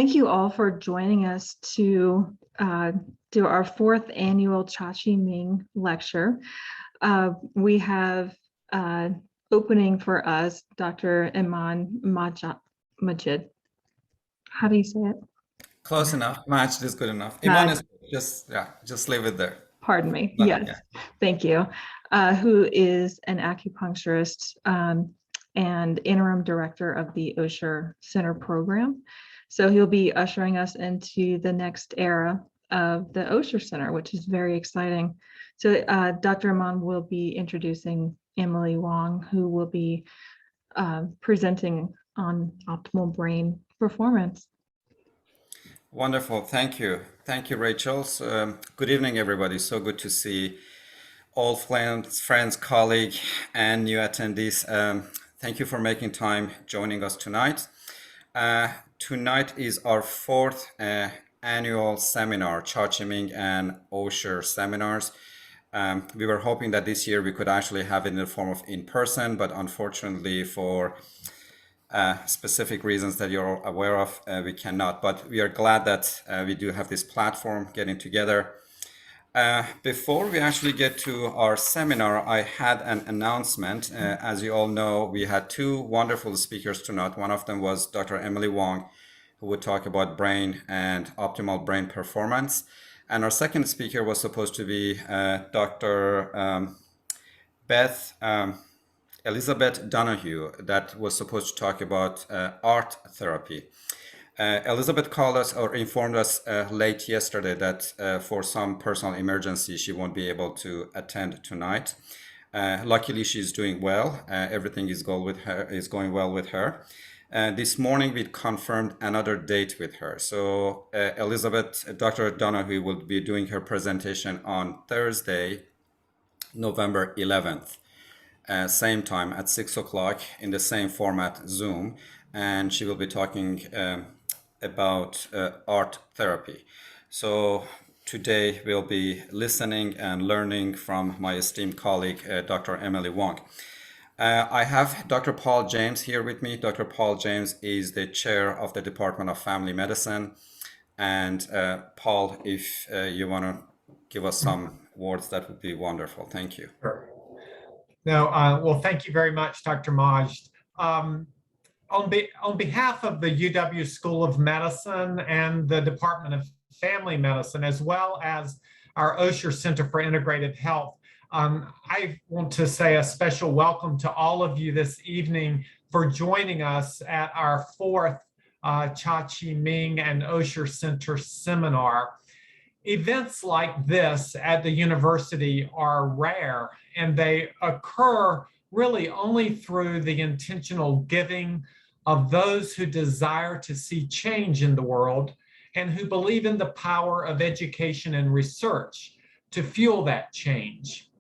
Thank you all for joining us to do our fourth annual Chachi Ming lecture. We have opening for us Dr. Iman Majid. How do you say it? Close enough. Majid is good enough. Iman Maj, is just leave it there. pardon me. But, Yes, thank you. Who is an acupuncturist and interim director of the Osher Center program. So he'll be ushering us into the next era of the Osher Center, which is very exciting. So Dr. Iman will be introducing Emily Wong, who will be presenting on optimal brain performance. Wonderful. Thank you. Thank you, Rachel. So, good evening, everybody. So good to see all friends, colleagues, and new attendees. Thank you for making time joining us tonight. Tonight is our fourth annual seminar, Chachi Ming and Osher seminars. We were hoping that this year we could actually have it in the form of in-person, but unfortunately for specific reasons that you're aware of, we cannot. But we are glad that we do have this platform getting together. Before we actually get to our seminar, I had an announcement. As you all know, we had two wonderful speakers tonight. One of them was Dr. Emily Wong, who would talk about brain and optimal brain performance. And our second speaker was supposed to be Dr. Elizabeth Donahue, that was supposed to talk about art therapy. Elizabeth called us or informed us late yesterday that for some personal emergency, she won't be able to attend tonight. Luckily, she's doing well. Everything is going well with her. This morning, we confirmed another date with her. So Dr. Donahue will be doing her presentation on Thursday, November 11th. Same time at 6 o'clock in the same format, Zoom. And she will be talking about art therapy. So today we'll be listening and learning from my esteemed colleague, Dr. Emily Wong. I have Dr. Paul James here with me. Dr. Paul James is the chair of the Department of Family Medicine. And Paul, if you want to give us some words, that would be wonderful. Thank you. Sure. No, well, thank you very much, Dr. Majd. On behalf of the UW School of Medicine and the Department of Family Medicine, as well as our Osher Center for Integrative Health, I want to say a special welcome to all of you this evening for joining us at our fourth Chachi Ming and Osher Center seminar. Events like this at the university are rare, and they occur really only through the intentional giving of those who desire to see change in the world and who believe in the power of education and research to fuel that change.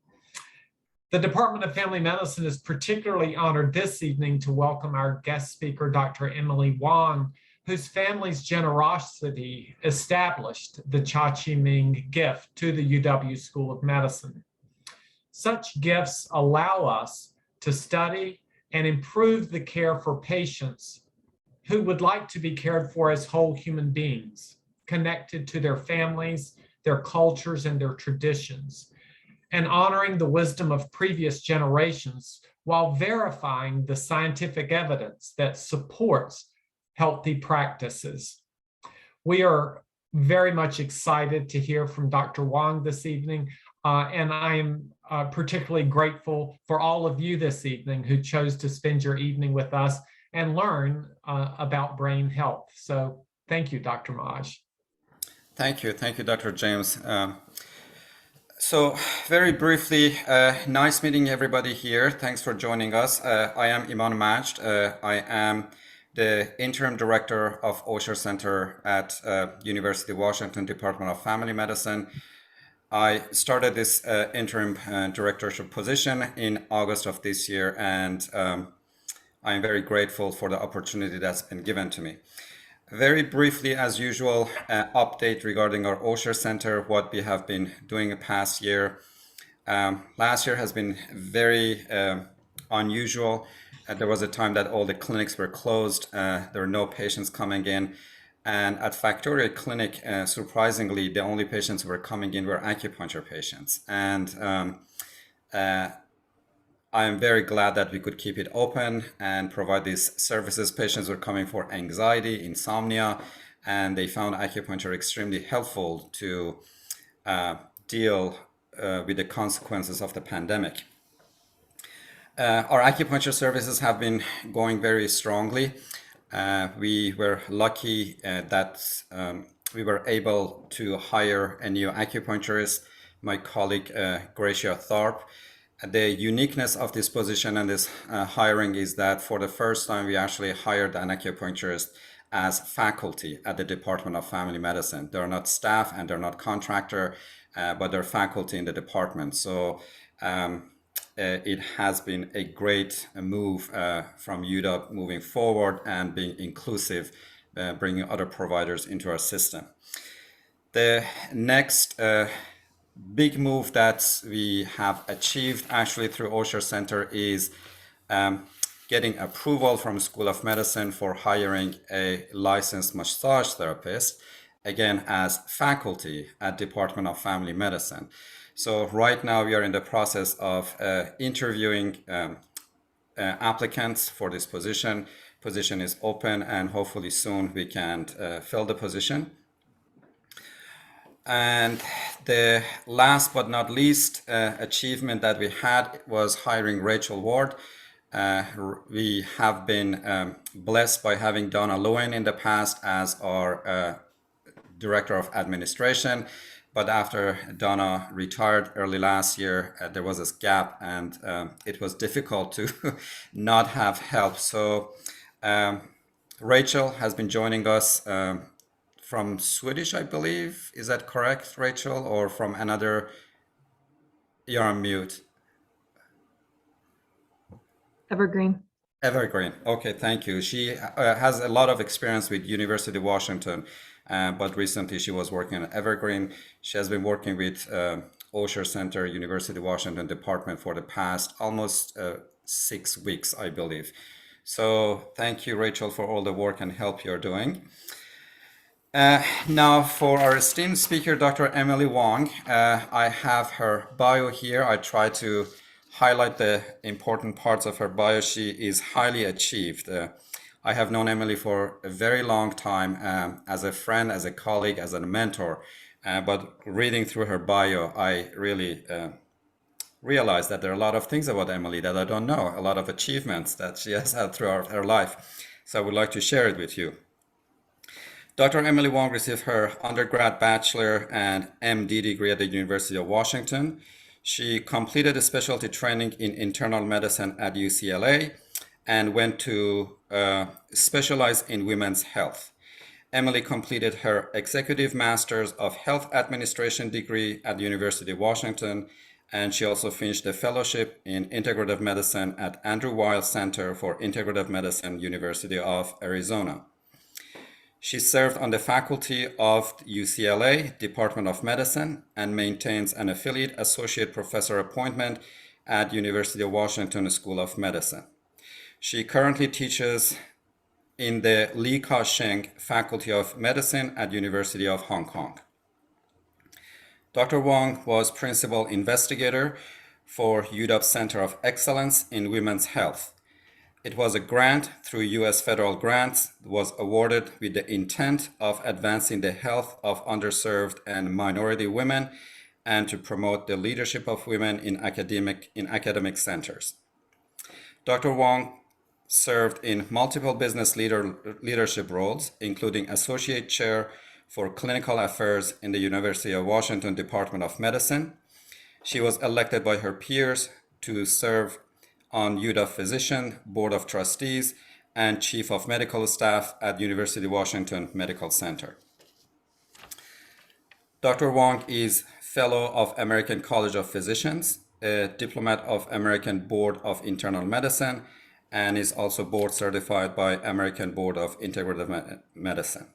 The Department of Family Medicine is particularly honored this evening to welcome our guest speaker, Dr. Emily Wong, whose family's generosity established the Chachi Ming gift to the UW School of Medicine. Such gifts allow us to study and improve the care for patients who would like to be cared for as whole human beings, connected to their families, their cultures, and their traditions, and honoring the wisdom of previous generations while verifying the scientific evidence that supports healthy practices. We are very much excited to hear from Dr. Wong this evening, and I am particularly grateful for all of you this evening who chose to spend your evening with us and learn about brain health. So thank you, Dr. Majd. Thank you, Dr. James. So very briefly, nice meeting everybody here. Thanks for joining us. I am Iman Majd. I am the interim director of Osher Center at University of Washington Department of Family Medicine. I started this interim directorship position in August of this year, and I am very grateful for the opportunity that's been given to me. Very briefly, as usual, update regarding our Osher Center, what we have been doing the past year. Last year has been very unusual. There was a time that all the clinics were closed. There were no patients coming in. And at Factoria Clinic, surprisingly, the only patients who were coming in were acupuncture patients. And I am very glad that we could keep it open and provide these services. Patients were coming for anxiety, insomnia, and they found acupuncture extremely helpful to deal with the consequences of the pandemic. Our acupuncture services have been going very strongly. We were lucky that we were able to hire a new acupuncturist, my colleague Gracia Tharp. The uniqueness of this position and this hiring is that for the first time we actually hired an acupuncturist as faculty at the Department of Family Medicine. They're not staff and they're not contractor, but they're faculty in the department. So it has been a great move from UW moving forward and being inclusive, bringing other providers into our system. The next big move that we have achieved actually through Osher Center is getting approval from School of Medicine for hiring a licensed massage therapist, again as faculty at Department of Family Medicine. So right now we are in the process of interviewing applicants for this position. Position is open and hopefully soon we can fill the position. And the last but not least achievement that we had was hiring Rachel Ward. We have been blessed by having Donna Lewin in the past as our Director of Administration. But after Donna retired early last year, there was this gap and it was difficult to not have help. So Rachel has been joining us from Swedish, I believe. Is that correct, Rachel? Or from another? You're on mute. Evergreen. Evergreen. Okay, thank you. She has a lot of experience with University of Washington, but recently she was working at Evergreen. She has been working with Osher Center, University of Washington Department for the past almost 6 weeks, I believe. So thank you, Rachel, for all the work and help you're doing. Now for our esteemed speaker, Dr. Emily Wong, I have her bio here. I try to highlight the important parts of her bio. She is highly achieved. I have known Emily for a very long time as a friend, as a colleague, as a mentor. But reading through her bio, I really realized that there are a lot of things about Emily that I don't know, a lot of achievements that she has had throughout her life. So I would like to share it with you. Dr. Emily Wong received her undergrad, bachelor, and MD degree at the University of Washington. She completed a specialty training in internal medicine at UCLA and went to specialize in women's health. Emily completed her Executive Masters of Health Administration degree at the University of Washington, and she also finished a fellowship in integrative medicine at Andrew Weil Center for Integrative Medicine, University of Arizona. She served on the faculty of UCLA Department of Medicine and maintains an affiliate associate professor appointment at University of Washington School of Medicine. She currently teaches in the Li Ka-shing Faculty of Medicine at University of Hong Kong. Dr. Wong was principal investigator for UW Center of Excellence in Women's Health. It was a grant through U.S. federal grants, was awarded with the intent of advancing the health of underserved and minority women and to promote the leadership of women in academic centers. Dr. Wong served in multiple business leadership roles, including Associate Chair for Clinical Affairs in the University of Washington Department of Medicine. She was elected by her peers to serve on UW Physician Board of Trustees and Chief of Medical Staff at University of Washington Medical Center. Dr. Wong is Fellow of American College of Physicians, a Diplomat of American Board of Internal Medicine, and is also board certified by American Board of Integrative Medicine.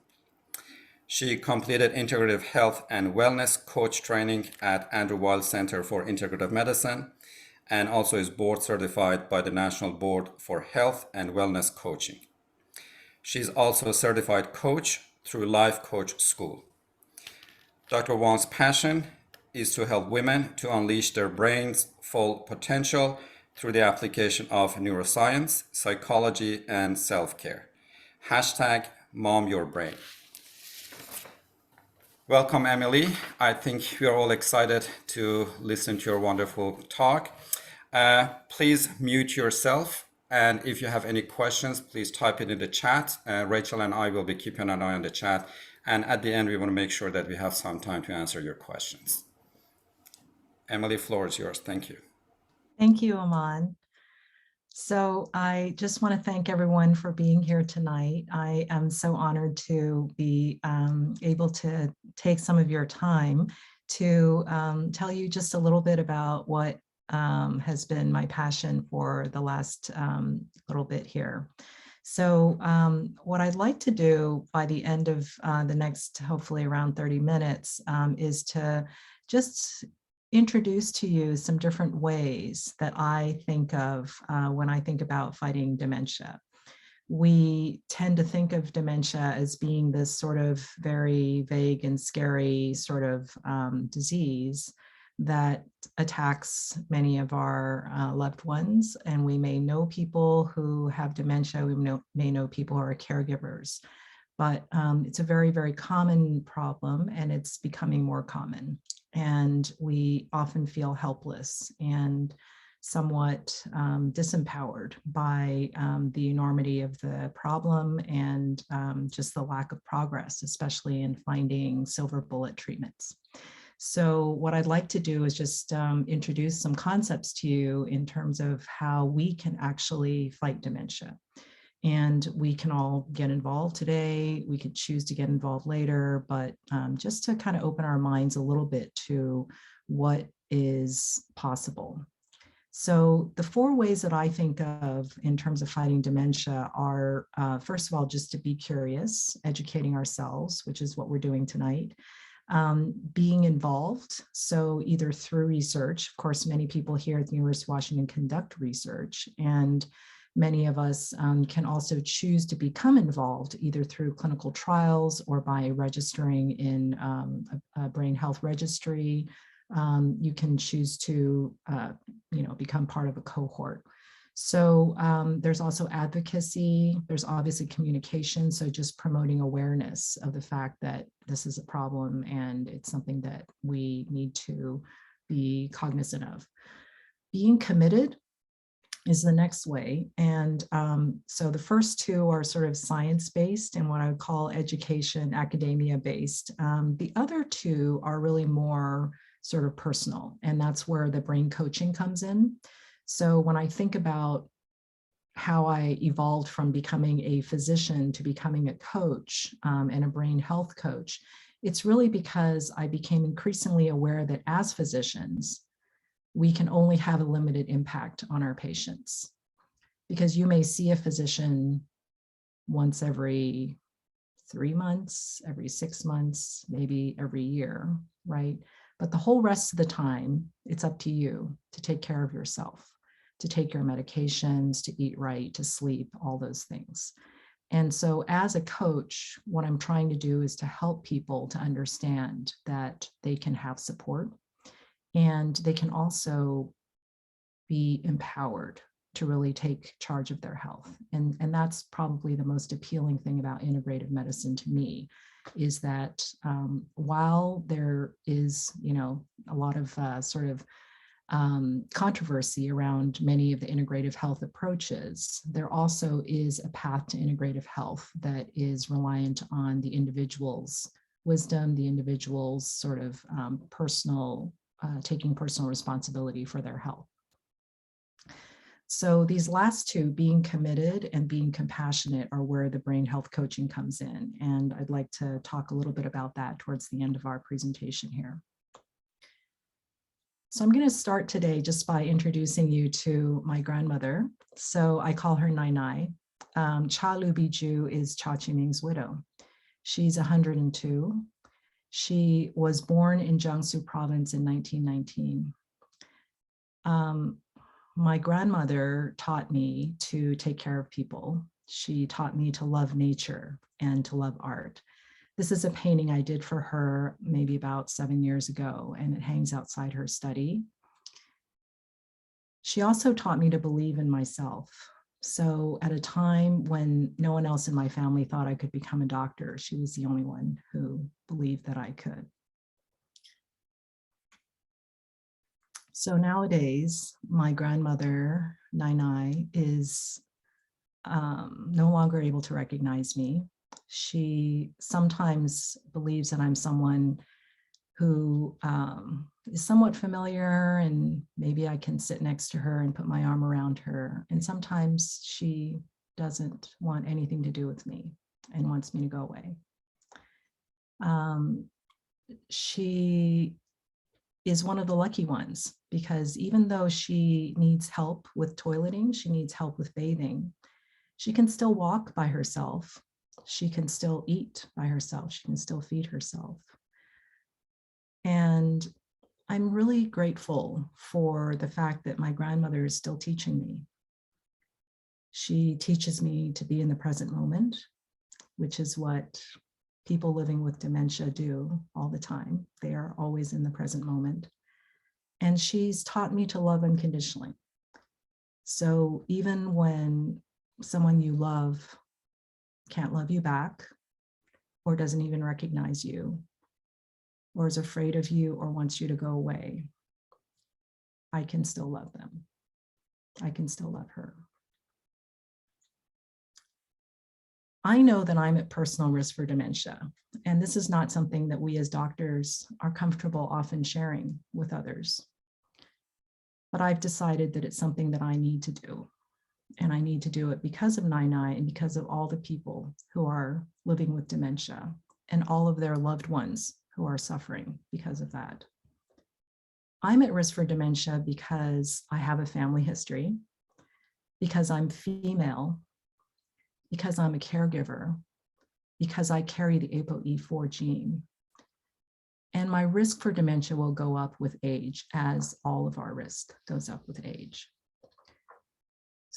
She completed Integrative Health and Wellness Coach training at Andrew Weil Center for Integrative Medicine, and also is board certified by the National Board for Health and Wellness Coaching. She's also a certified coach through Life Coach School. Dr. Wong's passion is to help women to unleash their brain's full potential through the application of neuroscience, psychology, and self-care. Hashtag Mom Your Brain. Welcome, Emily. I think we are all excited to listen to your wonderful talk. Please mute yourself. And if you have any questions, please type it in the chat. Rachel and I will be keeping an eye on the chat. And at the end, we want to make sure that we have some time to answer your questions. Emily, floor is yours. Thank you. Thank you, Aman. So I just want to thank everyone for being here tonight. I am so honored to be able to take some of your time to tell you just a little bit about what has been my passion for the last little bit here. So what I'd like to do by the end of the next, hopefully around 30 minutes, is to just introduce to you some different ways that I think of when I think about fighting dementia. We tend to think of dementia as being this sort of very vague and scary sort of disease that attacks many of our loved ones. And we may know people who have dementia, we may know people who are caregivers, but it's a very, very common problem, and it's becoming more common. And we often feel helpless and somewhat disempowered by the enormity of the problem and just the lack of progress, especially in finding silver bullet treatments. So what I'd like to do is just introduce some concepts to you in terms of how we can actually fight dementia. And we can all get involved today. We could choose to get involved later, but just to kind of open our minds a little bit to what is possible. So the 4 ways that I think of in terms of fighting dementia are, first of all, just to be curious, educating ourselves, which is what we're doing tonight. Being involved, so either through research, of course, many people here at the University of Washington conduct research, and many of us can also choose to become involved either through clinical trials or by registering in a brain health registry. You can choose to become part of a cohort. So there's also advocacy, there's obviously communication, so just promoting awareness of the fact that this is a problem and it's something that we need to be cognizant of. Being committed is the next way. And so the first 2 are sort of science-based and what I would call education, academia-based. The other 2 are really more sort of personal, and that's where the brain coaching comes in. So when I think about how I evolved from becoming a physician to becoming a coach and a brain health coach, it's really because I became increasingly aware that as physicians, we can only have a limited impact on our patients, because you may see a physician once every 3 months, every 6 months, maybe every year, right? But the whole rest of the time, it's up to you to take care of yourself, to take your medications, to eat right, to sleep, all those things. And so as a coach, what I'm trying to do is to help people to understand that they can have support, and they can also be empowered to really take charge of their health. And that's probably the most appealing thing about integrative medicine to me, is that while there is, a lot of controversy around many of the integrative health approaches, there also is a path to integrative health that is reliant on the individual's wisdom, the individual's sort of taking personal responsibility for their health. So these last 2, being committed and being compassionate, are where the brain health coaching comes in. And I'd like to talk a little bit about that towards the end of our presentation here. So I'm going to start today just by introducing you to my grandmother. So I call her Nai Nai. Cha Lubiju is Cha Chi-ming's widow. She's 102. She was born in Jiangsu province in 1919. My grandmother taught me to take care of people. She taught me to love nature and to love art. This is a painting I did for her maybe about 7 years ago, and it hangs outside her study. She also taught me to believe in myself. So at a time when no one else in my family thought I could become a doctor, she was the only one who believed that I could. So nowadays, my grandmother, Nai, is no longer able to recognize me. She sometimes believes that I'm someone who is somewhat familiar, and maybe I can sit next to her and put my arm around her. And sometimes she doesn't want anything to do with me and wants me to go away. She is one of the lucky ones, because even though she needs help with toileting, she needs help with bathing, she can still walk by herself. She can still eat by herself. She can still feed herself. And I'm really grateful for the fact that my grandmother is still teaching me. She teaches me to be in the present moment, which is what people living with dementia do all the time. They are always in the present moment. And she's taught me to love unconditionally. So even when someone you love can't love you back, or doesn't even recognize you, or is afraid of you, or wants you to go away, I can still love them. I can still love her. I know that I'm at personal risk for dementia, and this is not something that we as doctors are comfortable often sharing with others. But I've decided that it's something that I need to do. And I need to do it because of Nai and because of all the people who are living with dementia and all of their loved ones who are suffering because of that. I'm at risk for dementia because I have a family history, because I'm female, because I'm a caregiver, because I carry the ApoE4 gene. And my risk for dementia will go up with age, as all of our risk goes up with age.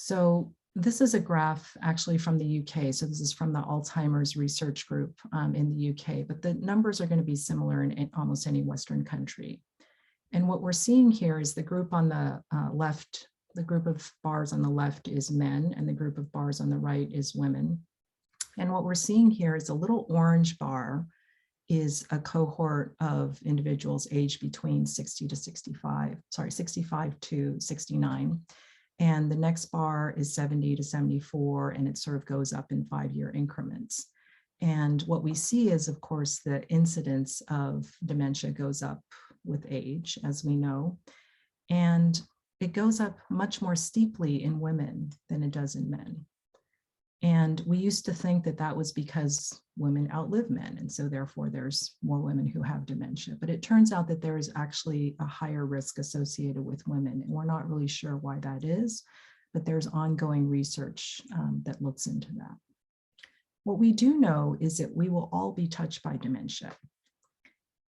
So this is a graph actually from the UK. So this is from the Alzheimer's Research Group in the UK, but the numbers are going to be similar in almost any Western country. And what we're seeing here is the group on the left, the group of bars on the left is men, and the group of bars on the right is women. And what we're seeing here is a little orange bar is a cohort of individuals aged between 65 to 69. And the next bar is 70 to 74, and it sort of goes up in 5-year increments. And what we see is, of course, the incidence of dementia goes up with age, as we know, and it goes up much more steeply in women than it does in men. And we used to think that that was because women outlive men, and so therefore there's more women who have dementia. But it turns out that there is actually a higher risk associated with women, and we're not really sure why that is, but there's ongoing research that looks into that. What we do know is that we will all be touched by dementia.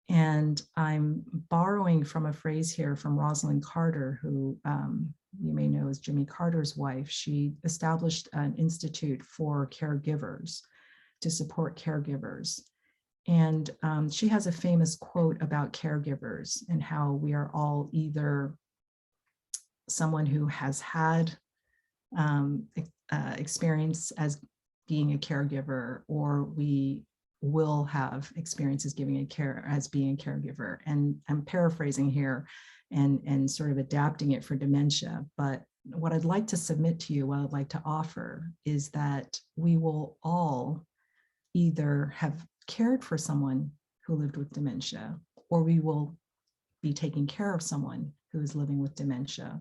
And I'm borrowing from a phrase here from Rosalind Carter, who you may know as Jimmy Carter's wife. She established an institute for caregivers to support caregivers. And she has a famous quote about caregivers and how we are all either someone who has had experience as being a caregiver, or we will have experiences being a caregiver. And I'm paraphrasing here and sort of adapting it for dementia. But what I'd like to submit to you, what I'd like to offer, is that we will all either have cared for someone who lived with dementia, or we will be taking care of someone who is living with dementia,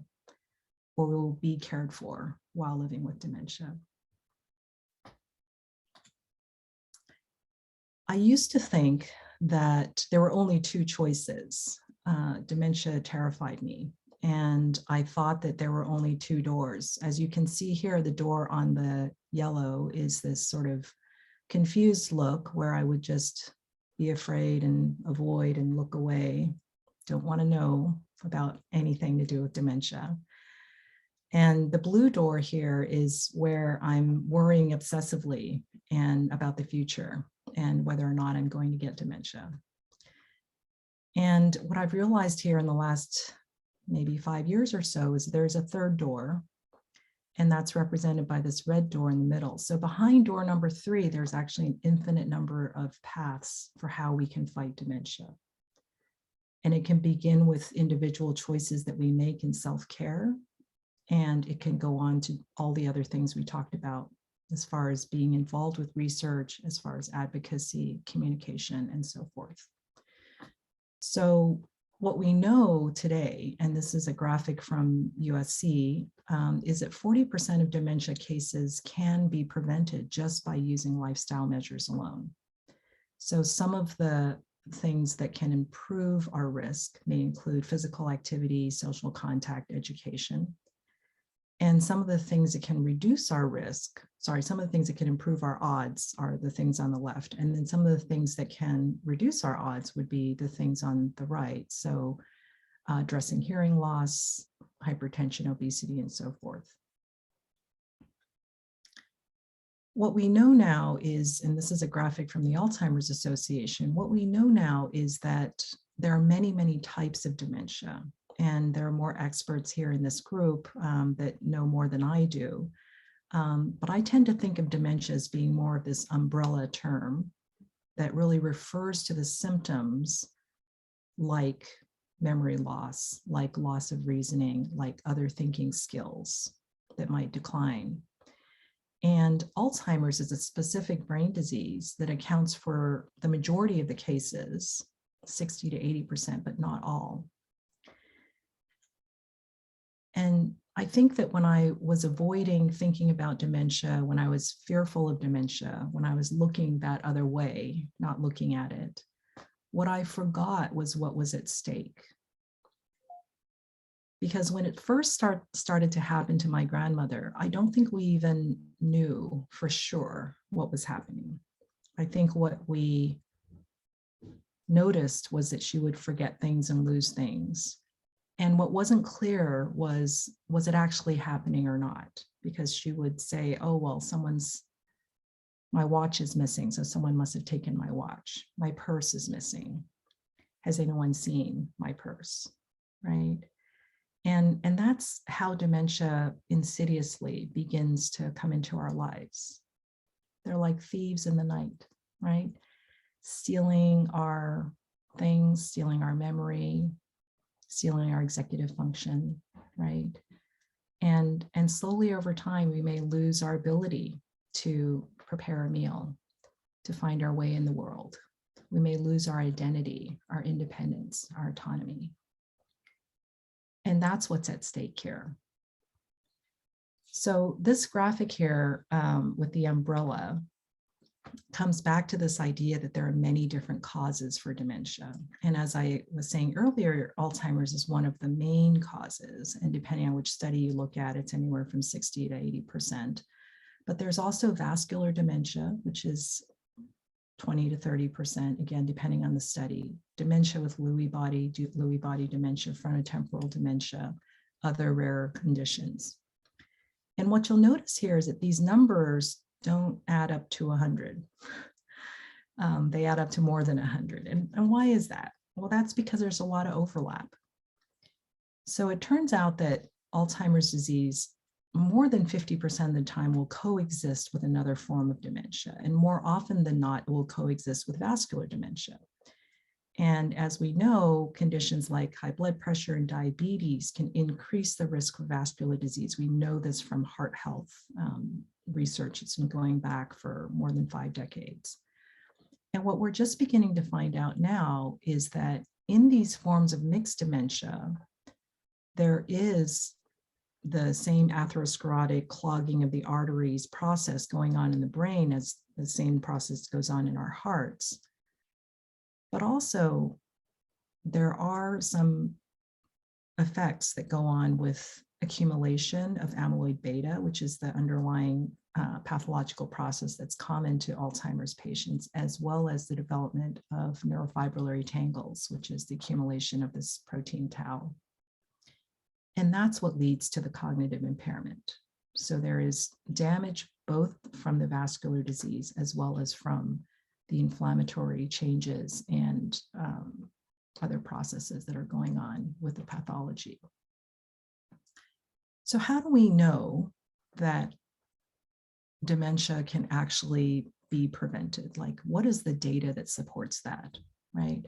or we will be cared for while living with dementia. I used to think that there were only two choices. Dementia terrified me, and I thought that there were only two doors. As you can see here, the door on the yellow is this sort of confused look where I would just be afraid and avoid and look away. Don't want to know about anything to do with dementia. And the blue door here is where I'm worrying obsessively and about the future. and whether or not I'm going to get dementia. And what I've realized here in the last maybe 5 years or so is there's a third door, and that's represented by this red door in the middle. So behind door number 3, there's actually an infinite number of paths for how we can fight dementia. And it can begin with individual choices that we make in self-care, and it can go on to all the other things we talked about as far as being involved with research, as far as advocacy, communication, and so forth. So what we know today, and this is a graphic from USC, is that 40% of dementia cases can be prevented just by using lifestyle measures alone. So some of the things that can improve our risk may include physical activity, social contact, education. And some of the things that can reduce our risk, some of the things that can improve our odds are the things on the left. And then some of the things that can reduce our odds would be the things on the right. So addressing hearing loss, hypertension, obesity, and so forth. What we know now is, and this is a graphic from the Alzheimer's Association, what we know now is that there are many, many types of dementia. And there are more experts here in this group that know more than I do. But I tend to think of dementia as being more of this umbrella term that really refers to the symptoms like memory loss, like loss of reasoning, like other thinking skills that might decline. And Alzheimer's is a specific brain disease that accounts for the majority of the cases, 60 to 80%, but not all. And I think that when I was avoiding thinking about dementia, when I was fearful of dementia, when I was looking that other way, not looking at it, what I forgot was what was at stake. Because when it first started to happen to my grandmother, I don't think we even knew for sure what was happening. I think what we noticed was that she would forget things and lose things. And what wasn't clear was it actually happening or not? Because she would say, oh, well, my watch is missing, so someone must have taken my watch. My purse is missing. Has anyone seen my purse, right? And that's how dementia insidiously begins to come into our lives. They're like thieves in the night, right? Stealing our things, stealing our memory, stealing our executive function, right? And slowly over time, we may lose our ability to prepare a meal, to find our way in the world. We may lose our identity, our independence, our autonomy. And that's what's at stake here. So this graphic here with the umbrella comes back to this idea that there are many different causes for dementia. And as I was saying earlier, Alzheimer's is one of the main causes. And depending on which study you look at, it's anywhere from 60 to 80%. But there's also vascular dementia, which is 20 to 30%, again, depending on the study. Dementia with Lewy body dementia, frontotemporal dementia, other rare conditions. And what you'll notice here is that these numbers don't add up to 100. They add up to more than 100. And why is that? Well, that's because there's a lot of overlap. So it turns out that Alzheimer's disease, more than 50% of the time, will coexist with another form of dementia. And more often than not, it will coexist with vascular dementia. And as we know, conditions like high blood pressure and diabetes can increase the risk of vascular disease. We know this from heart health research. It's been going back for more than 5 decades. And what we're just beginning to find out now is that in these forms of mixed dementia, there is the same atherosclerotic clogging of the arteries process going on in the brain as the same process goes on in our hearts. But also, there are some effects that go on with accumulation of amyloid beta, which is the underlying pathological process that's common to Alzheimer's patients, as well as the development of neurofibrillary tangles, which is the accumulation of this protein tau. And that's what leads to the cognitive impairment. So there is damage both from the vascular disease as well as from the inflammatory changes and other processes that are going on with the pathology. So how do we know that dementia can actually be prevented? Like, what is the data that supports that, right?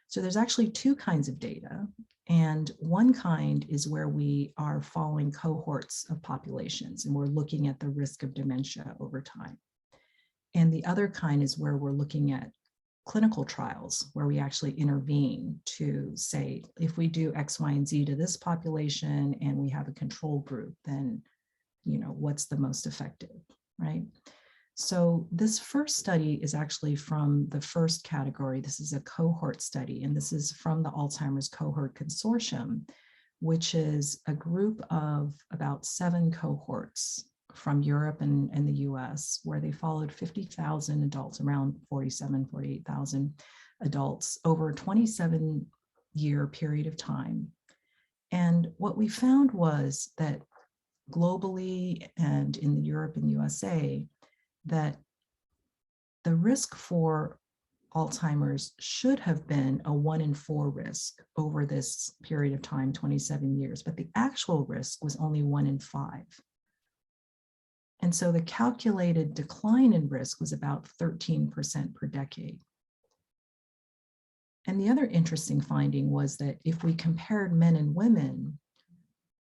So there's actually two kinds of data. And one kind is where we are following cohorts of populations and we're looking at the risk of dementia over time. And the other kind is where we're looking at clinical trials where we actually intervene to say, if we do X, Y, and Z to this population and we have a control group, then, you know, what's the most effective, right? So this first study is actually from the first category. This is a cohort study, and this is from the Alzheimer's Cohort Consortium, which is a group of about 7 cohorts from Europe and the US, where they followed 50,000 adults, around 48,000 adults over a 27-year period of time. And what we found was that globally and in Europe and USA, that the risk for Alzheimer's should have been a 1 in 4 risk over this period of time, 27 years, but the actual risk was only 1 in 5. And so the calculated decline in risk was about 13% per decade. And the other interesting finding was that if we compared men and women,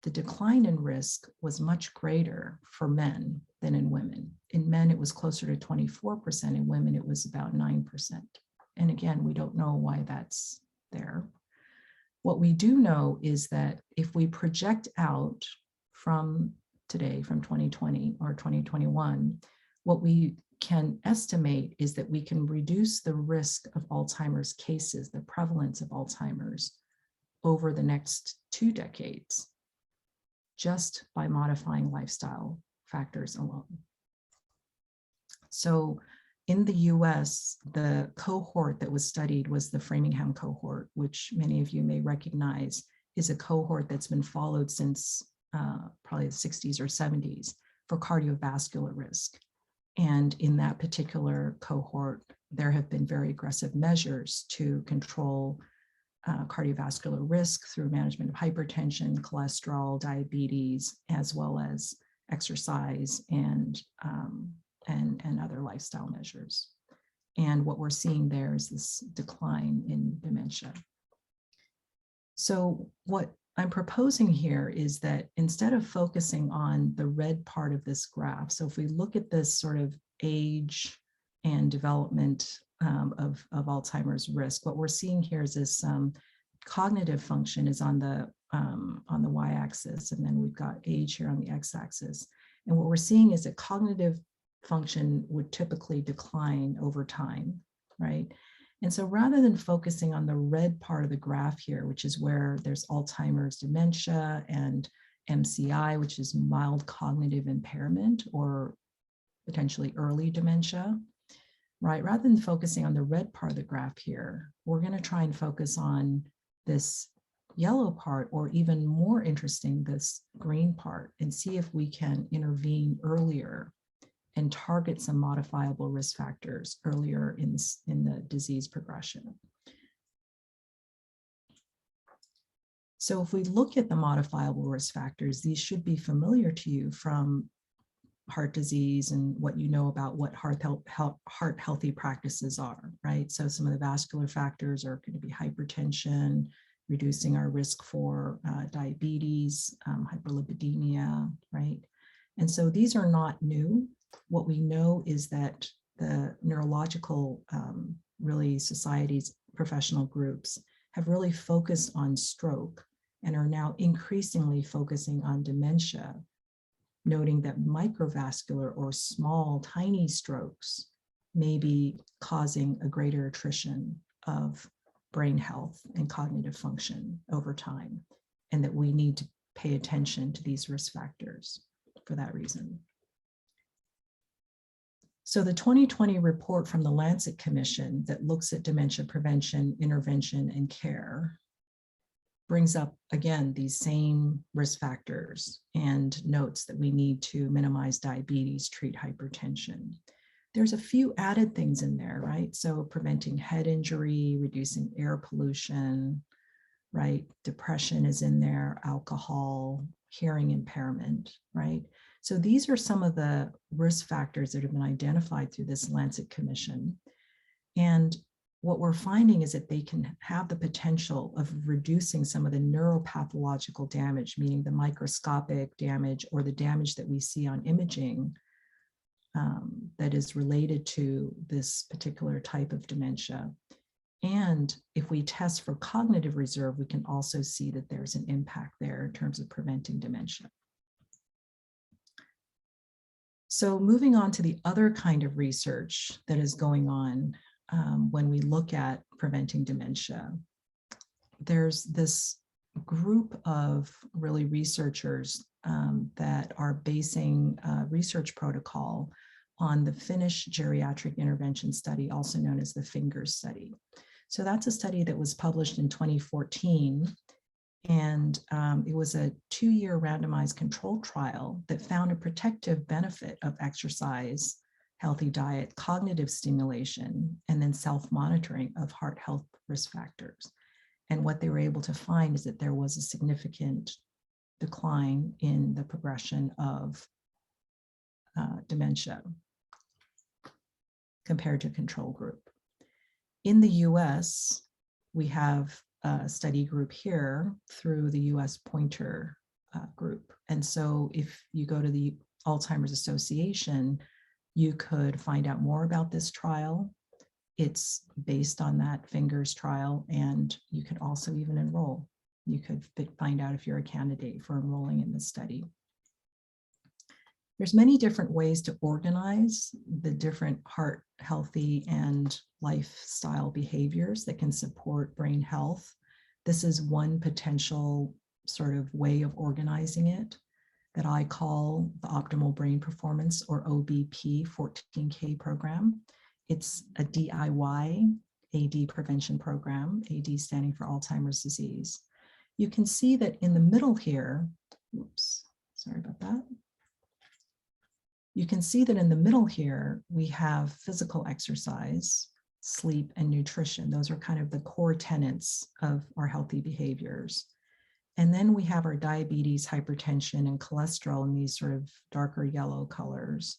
the decline in risk was much greater for men than in women. In men, it was closer to 24%. In women, it was about 9%. And again, we don't know why that's there. What we do know is that if we project out from today, from 2020 or 2021, what we can estimate is that we can reduce the risk of Alzheimer's cases, the prevalence of Alzheimer's, over the next 2 decades, just by modifying lifestyle factors alone. So in the US, the cohort that was studied was the Framingham cohort, which many of you may recognize is a cohort that's been followed since probably the 60s or 70s for cardiovascular risk. And in that particular cohort, there have been very aggressive measures to control cardiovascular risk through management of hypertension, cholesterol, diabetes, as well as exercise and other lifestyle measures. And what we're seeing there is this decline in dementia. So what I'm proposing here is that instead of focusing on the red part of this graph, so if we look at this sort of age and development of Alzheimer's risk, what we're seeing here is this cognitive function is on the y-axis, and then we've got age here on the x-axis. And what we're seeing is that cognitive function would typically decline over time, right? And so rather than focusing on the red part of the graph here, which is where there's Alzheimer's dementia and MCI, which is mild cognitive impairment or potentially early dementia, right? Rather than focusing on the red part of the graph here, we're going to try and focus on this yellow part, or even more interesting, this green part, and see if we can intervene earlier and target some modifiable risk factors earlier in the disease progression. So if we look at the modifiable risk factors, these should be familiar to you from heart disease and what you know about what heart healthy practices are, right? So some of the vascular factors are going to be hypertension, reducing our risk for diabetes, hyperlipidemia, right? And so these are not new. What we know is that the neurological really societies, professional groups have really focused on stroke and are now increasingly focusing on dementia, noting that microvascular or small, tiny strokes may be causing a greater attrition of brain health and cognitive function over time, and that we need to pay attention to these risk factors for that reason. So the 2020 report from the Lancet Commission that looks at dementia prevention, intervention, and care brings up, again, these same risk factors and notes that we need to minimize diabetes, treat hypertension. there's a few added things in there, right? So preventing head injury, reducing air pollution, right? Depression is in there, alcohol, hearing impairment, right? So these are some of the risk factors that have been identified through this Lancet Commission. And what we're finding is that they can have the potential of reducing some of the neuropathological damage, meaning the microscopic damage or the damage that we see on imaging that is related to this particular type of dementia. And if we test for cognitive reserve, we can also see that there's an impact there in terms of preventing dementia. So moving on to the other kind of research that is going on when we look at preventing dementia, there's this group of really researchers that are basing a research protocol on the Finnish geriatric intervention study, also known as the FINGERS study. So that's a study that was published in 2014. And it was a 2-year randomized controlled trial that found a protective benefit of exercise, healthy diet, cognitive stimulation, and then self-monitoring of heart health risk factors. And what they were able to find is that there was a significant decline in the progression of dementia compared to control group. In the US, we have a study group here through the US Pointer group. And so if you go to the Alzheimer's Association, you could find out more about this trial. It's based on that FINGERS trial, and you could also even enroll. You could find out if you're a candidate for enrolling in this study. There's many different ways to organize the different heart healthy and lifestyle behaviors that can support brain health. This is one potential sort of way of organizing it that I call the Optimal Brain Performance, or OBP 14K program. It's a DIY AD prevention program, AD standing for Alzheimer's disease. You can see that in the middle here, oops, sorry about that. You can see that in the middle here, we have physical exercise, sleep, and nutrition. Those are kind of the core tenets of our healthy behaviors. And then we have our diabetes, hypertension, and cholesterol in these sort of darker yellow colors.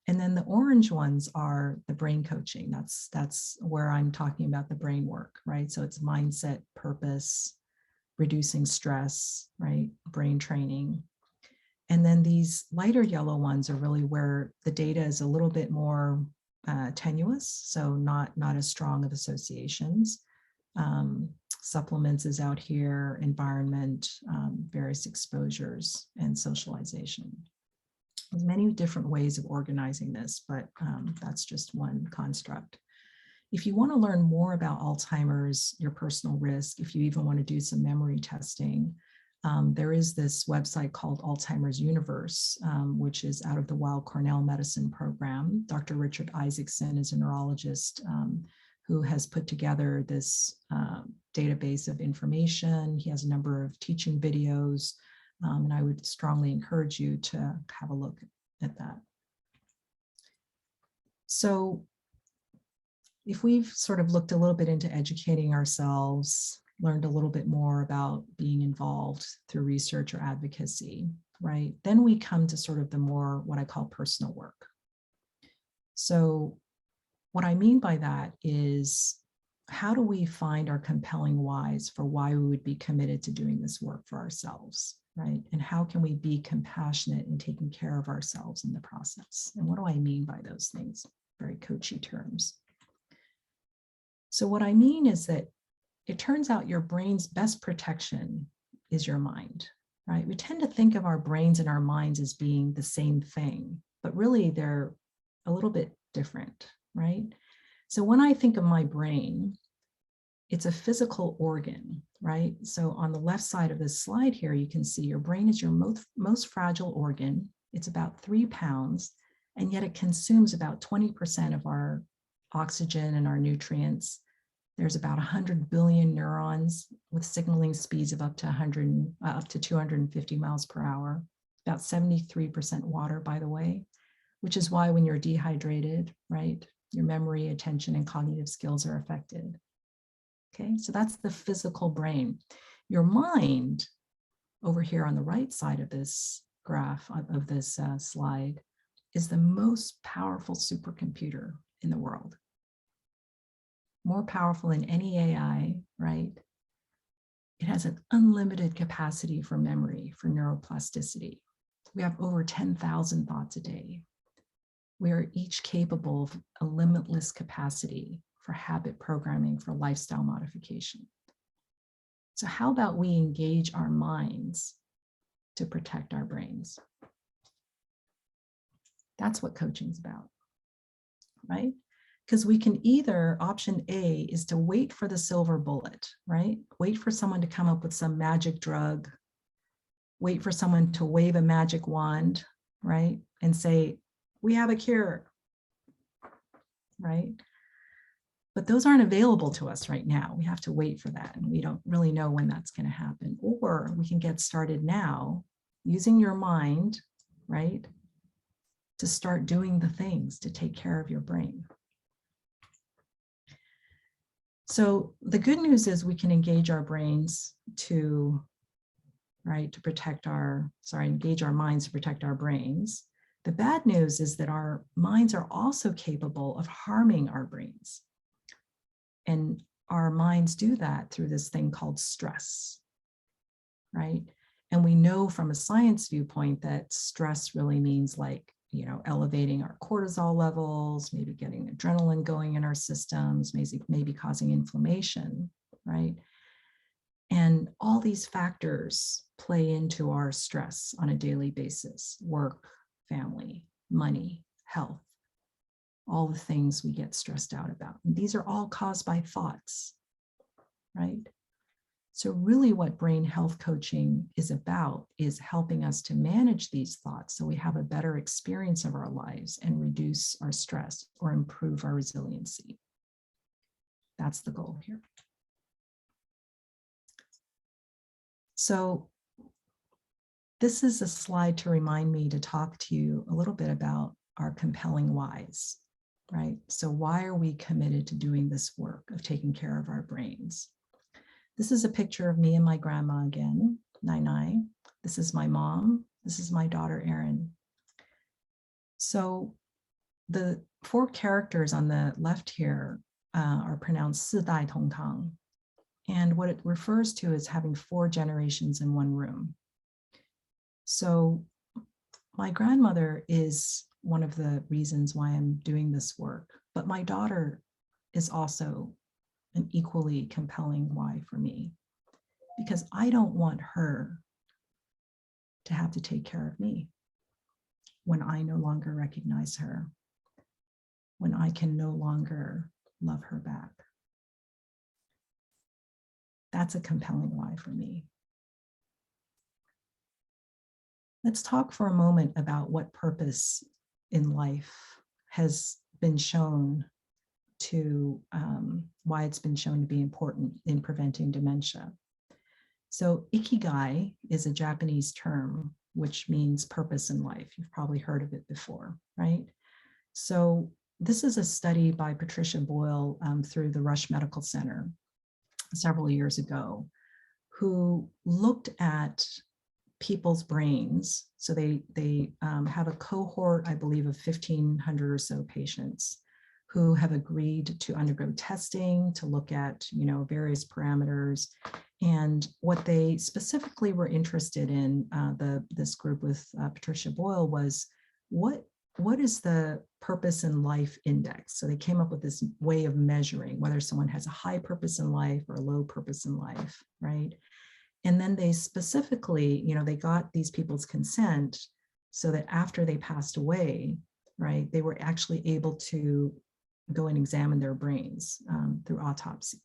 And then the orange ones are the brain coaching. That's where I'm talking about the brain work, right? So it's mindset, purpose, reducing stress, right? Brain training. And then these lighter yellow ones are really where the data is a little bit more tenuous, so not as strong of associations. Supplements is out here, environment, various exposures, and socialization. There's many different ways of organizing this, but that's just one construct. If you want to learn more about Alzheimer's, your personal risk, if you even want to do some memory testing, there is this website called Alzheimer's Universe, which is out of the Weill Cornell Medicine program. Dr. Richard Isaacson is a neurologist who has put together this database of information. He has a number of teaching videos, and I would strongly encourage you to have a look at that. So if we've sort of looked a little bit into educating ourselves, learned a little bit more about being involved through research or advocacy, right? Then we come to sort of the more what I call personal work. So what I mean by that is, how do we find our compelling whys for why we would be committed to doing this work for ourselves, right? And how can we be compassionate in taking care of ourselves in the process? And what do I mean by those things? Very coachy terms. So what I mean is that it turns out your brain's best protection is your mind, right? We tend to think of our brains and our minds as being the same thing, but really they're a little bit different, right? So when I think of my brain, it's a physical organ, right? So on the left side of this slide here, you can see your brain is your most fragile organ. It's about 3 pounds, and yet it consumes about 20% of our oxygen and our nutrients. There's about 100 billion neurons with signaling speeds of up to 250 miles per hour, about 73% water, by the way. which is why when you're dehydrated, right, your memory, attention, and cognitive skills are affected. Okay, so that's the physical brain. Your mind, over here on the right side of this graph, of this slide, is the most powerful supercomputer in the world. More powerful than any AI, right? It has an unlimited capacity for memory, for neuroplasticity. We have over 10,000 thoughts a day. We are each capable of a limitless capacity for habit programming, for lifestyle modification. So how about we engage our minds to protect our brains? That's what coaching is about, right? Because we can either, option A is to wait for the silver bullet, right? Wait for someone to come up with some magic drug, wait for someone to wave a magic wand, right? And say, we have a cure, right? But those aren't available to us right now. We have to wait for that. And we don't really know when that's going to happen. Or we can get started now using your mind, right? To start doing the things to take care of your brain. So the good news is we can engage our brains to, right, to protect our, engage our minds to protect our brains. The bad news is that our minds are also capable of harming our brains. And our minds do that through this thing called stress, right? And we know from a science viewpoint that stress really means, like, you know, elevating our cortisol levels, maybe getting adrenaline going in our systems, maybe causing inflammation, right? And all these factors play into our stress on a daily basis: work, family, money, health, all the things we get stressed out about. And these are all caused by thoughts, right? So really what brain health coaching is about is helping us to manage these thoughts so we have a better experience of our lives and reduce our stress or improve our resiliency. That's the goal here. So this is a slide to remind me to talk to you a little bit about our compelling whys, right? So why are we committed to doing this work of taking care of our brains? This is a picture of me and my grandma again, Nai. This is my mom. This is my daughter, Erin. So the 4 characters on the left here are pronounced 四代同堂. And what it refers to is having 4 generations in one room. So my grandmother is one of the reasons why I'm doing this work, but my daughter is also an equally compelling why for me, because I don't want her to have to take care of me when I no longer recognize her, when I can no longer love her back. That's a compelling why for me. Let's talk for a moment about what purpose in life has been shown to, why it's been shown to be important in preventing dementia. So ikigai is a Japanese term which means purpose in life. You've probably heard of it before, right? So this is a study by Patricia Boyle through the Rush Medical Center several years ago, who looked at people's brains. So they have a cohort, I believe, of 1,500 or so patients who have agreed to undergo testing to look at, you know, various parameters. And what they specifically were interested in, this group with Patricia Boyle, was what is the purpose in life index? So they came up with this way of measuring whether someone has a high purpose in life or a low purpose in life, right? And then they specifically, you know, they got these people's consent so that after they passed away, right, they were actually able to go and examine their brains through autopsy.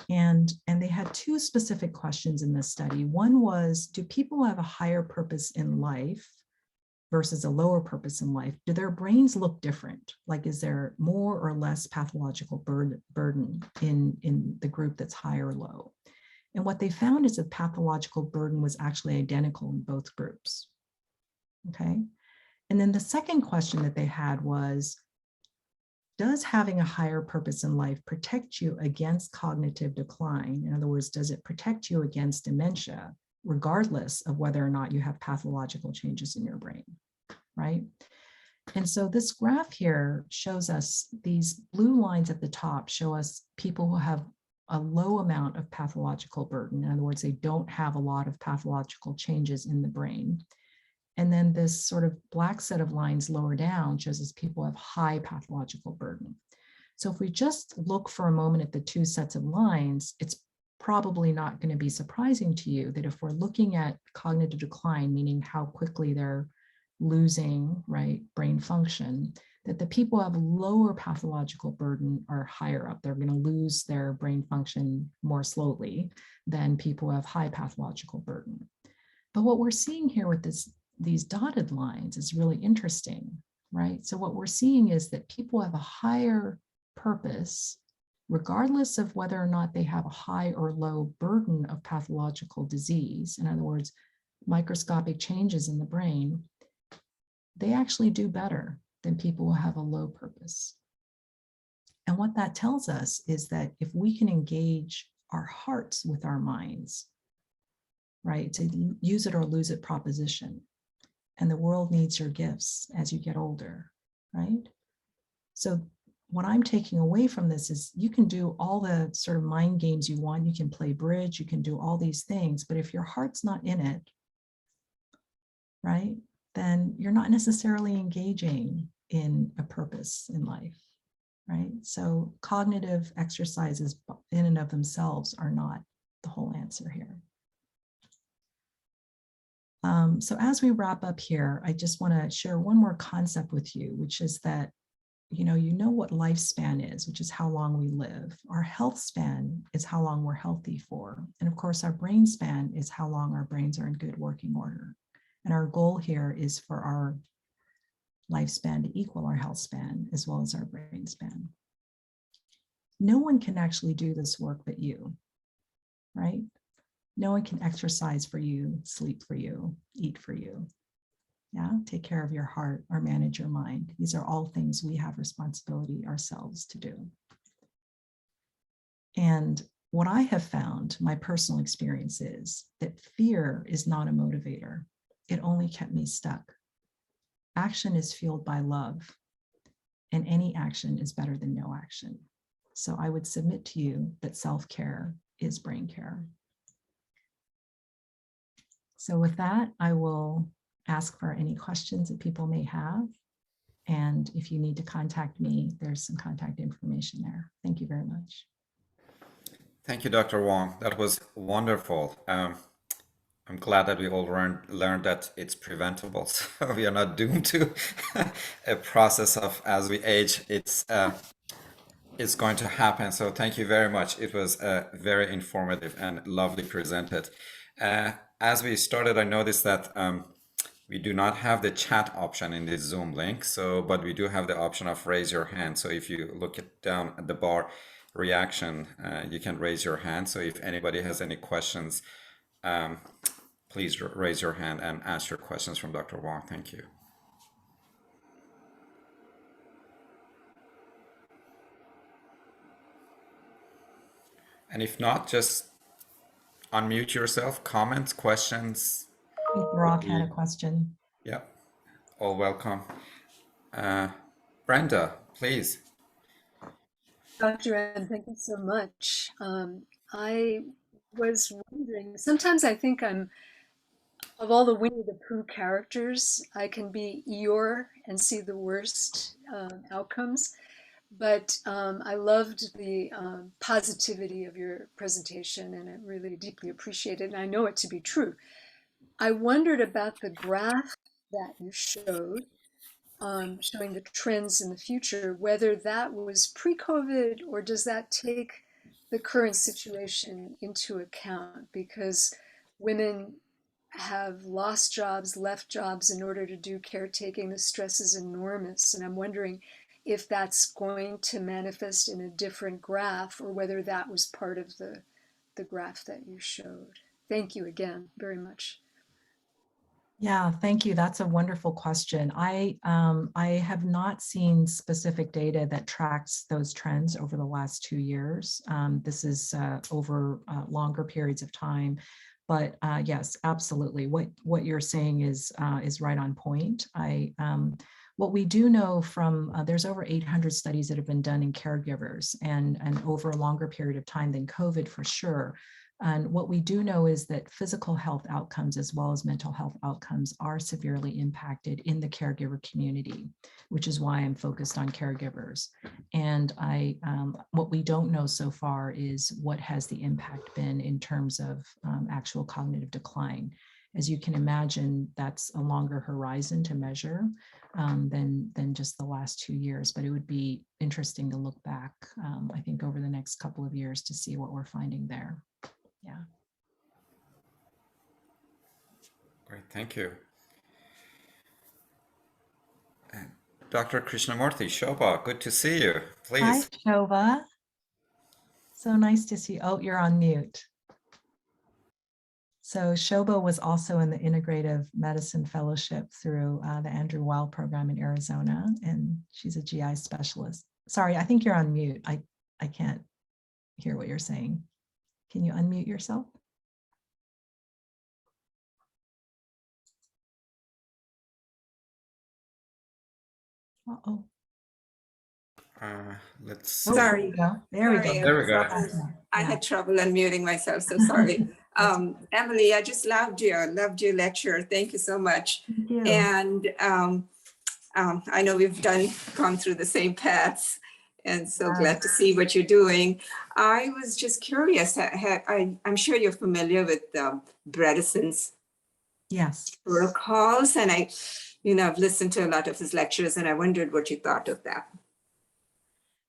And they had 2 specific questions in this study. One was, do people have a higher purpose in life versus a lower purpose in life? Do their brains look different? Like, is there more or less pathological burden in the group that's high or low? And what they found is that pathological burden was actually identical in both groups, okay? And then the second question that they had was, does having a higher purpose in life protect you against cognitive decline? In other words, does it protect you against dementia, regardless of whether or not you have pathological changes in your brain, right? And so this graph here shows us these blue lines at the top show us people who have a low amount of pathological burden. In other words, they don't have a lot of pathological changes in the brain. And then this sort of black set of lines lower down shows us people have high pathological burden. So if we just look for a moment at the two sets of lines, it's probably not going to be surprising to you that if we're looking at cognitive decline, meaning how quickly they're losing, right, brain function, that the people who have lower pathological burden are higher up. They're going to lose their brain function more slowly than people who have high pathological burden. But what we're seeing here with these dotted lines is really interesting, right? So what we're seeing is that people have a higher purpose, regardless of whether or not they have a high or low burden of pathological disease. In other words, microscopic changes in the brain, they actually do better than people who have a low purpose. And what that tells us is that if we can engage our hearts with our minds, right, it's a use it or lose it proposition. And the world needs your gifts as you get older, right? So what I'm taking away from this is you can do all the sort of mind games you want. You can play bridge, you can do all these things, but if your heart's not in it, right, then you're not necessarily engaging in a purpose in life, right? So cognitive exercises in and of themselves are not the whole answer here. So as we wrap up here, I just want to share one more concept with you, which is that, you know what lifespan is, which is how long we live. Our health span is how long we're healthy for. And of course, our brain span is how long our brains are in good working order. And our goal here is for our lifespan to equal our health span as well as our brain span. No one can actually do this work but you, right? No one can exercise for you, sleep for you, eat for you. Yeah, take care of your heart or manage your mind. These are all things we have responsibility ourselves to do. And what I have found, my personal experience is that fear is not a motivator. It only kept me stuck. Action is fueled by love, and any action is better than no action. So I would submit to you that self-care is brain care. So with that, I will ask for any questions that people may have. And if you need to contact me, there's some contact information there. Thank you very much. Thank you, Dr. Wong. That was wonderful. I'm glad that we all learned that it's preventable. So we are not doomed to a process of as we age, it's going to happen. So thank you very much. It was very informative and lovely presented. As we started, I noticed that we do not have the chat option in this Zoom link. But we do have the option of raise your hand. So if you look down at the bar reaction, you can raise your hand. So if anybody has any questions, please raise your hand and ask your questions from Dr. Wong. Thank you. And if not, just unmute yourself, comments, questions. I think Brock had a question. Yeah, all welcome. Brenda, please. Dr. N, thank you so much. I was wondering, sometimes I think of all the Winnie the Pooh characters, I can be Eeyore and see the worst outcomes. But I loved the positivity of your presentation, and I really deeply appreciate it, and I know it to be true. I wondered about the graph that you showed, showing the trends in the future, whether that was pre-COVID or does that take the current situation into account? Because women have lost jobs, left jobs in order to do caretaking. The stress is enormous. And I'm wondering if that's going to manifest in a different graph or whether that was part of the graph that you showed. Thank you again very much. Yeah, thank you. That's a wonderful question. I have not seen specific data that tracks those trends over the last 2 years. This is over longer periods of time, but yes, absolutely. What you're saying is right on point. What we do know from there's over 800 studies that have been done in caregivers, and over a longer period of time than COVID for sure. And what we do know is that physical health outcomes as well as mental health outcomes are severely impacted in the caregiver community, which is why I'm focused on caregivers. And what we don't know so far is what has the impact been in terms of actual cognitive decline. As you can imagine, that's a longer horizon to measure than just the last 2 years, but it would be interesting to look back, I think, over the next couple of years to see what we're finding there. Yeah. Great, thank you. Dr. Krishnamurthy, Shobha, good to see you. Please. Hi, Shobha. So nice to see you. Oh, you're on mute. So Shobha was also in the Integrative Medicine Fellowship through the Andrew Weil program in Arizona, and she's a GI specialist. Sorry, I think you're on mute. I can't hear what you're saying. Can you unmute yourself? Uh-oh. Let's see. There we go. There we go. There we go. I had trouble unmuting myself, so sorry. Emily, I just loved your lecture. Thank you so much. Thank you. And I know we've gone through the same paths, and so glad to see what you're doing. I was just curious. I'm sure you're familiar with Bredesen's Yes. protocols, and I've listened to a lot of his lectures, and I wondered what you thought of that.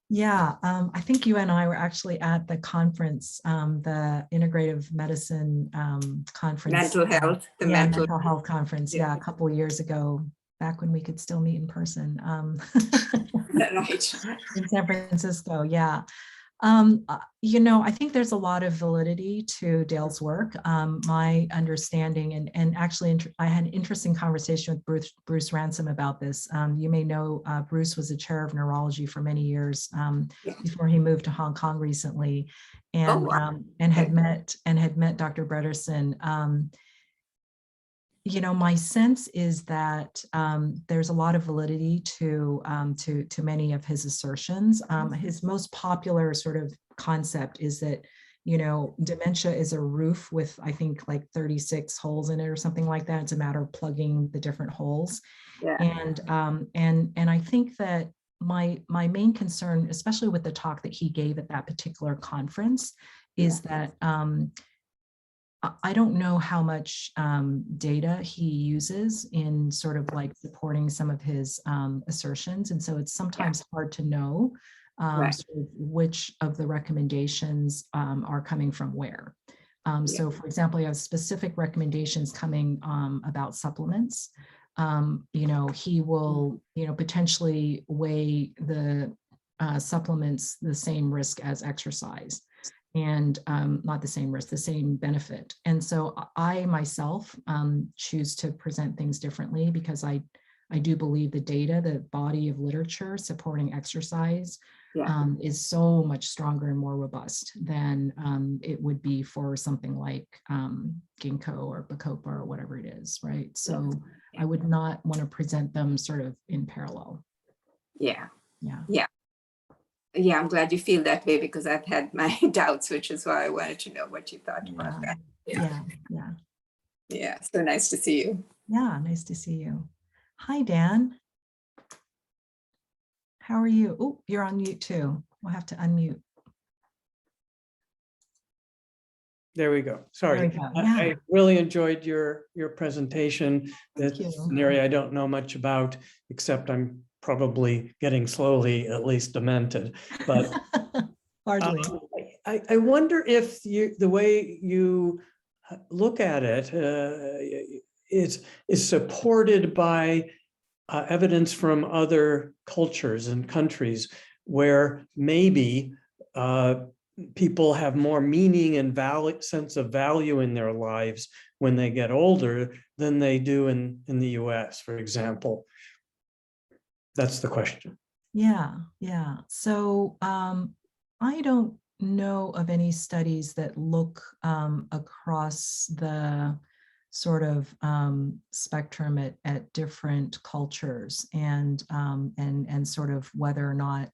Yeah, I think you and I were actually at the conference, the Integrative Medicine conference. Mental health, the mental health conference. Yeah, a couple of years ago, back when we could still meet in person. Right. In San Francisco, yeah. I think there's a lot of validity to Dale's work. My understanding, and actually I had an interesting conversation with Bruce Ransom about this. You may know Bruce was a chair of neurology for many years before he moved to Hong Kong recently, and had met Dr. Brederson. My sense is that there's a lot of validity to many of his assertions. His most popular sort of concept is that, dementia is a roof with, I think, like 36 holes in it or something like that. It's a matter of plugging the different holes. Yeah. And I think that my main concern, especially with the talk that he gave at that particular conference, is that I don't know how much data he uses in sort of like supporting some of his assertions. And so it's sometimes hard to know sort of which of the recommendations are coming from where. So for example, you have specific recommendations coming about supplements. He will, potentially weigh the supplements the same risk as exercise. And not the same risk, the same benefit. And so I myself choose to present things differently because I do believe the data, the body of literature supporting exercise is so much stronger and more robust than it would be for something like ginkgo or bacopa or whatever it is, right? So I would not want to present them sort of in parallel. Yeah. Yeah. Yeah. Yeah, I'm glad you feel that way because I've had my doubts, which is why I wanted to know what you thought about that. Yeah, so nice to see you. Yeah, nice to see you. Hi, Dan. How are you? Oh, you're on mute too. We'll have to unmute. There we go. Sorry. There we go. I really enjoyed your presentation. That's an area I don't know much about, except I'm probably getting slowly at least demented. But hardly. I wonder if the way you look at it is supported by evidence from other cultures and countries where maybe people have more meaning and value, sense of value in their lives when they get older than they do in the US, for example? That's the question. Yeah, yeah. So I don't know of any studies that look across the sort of spectrum at different cultures and sort of whether or not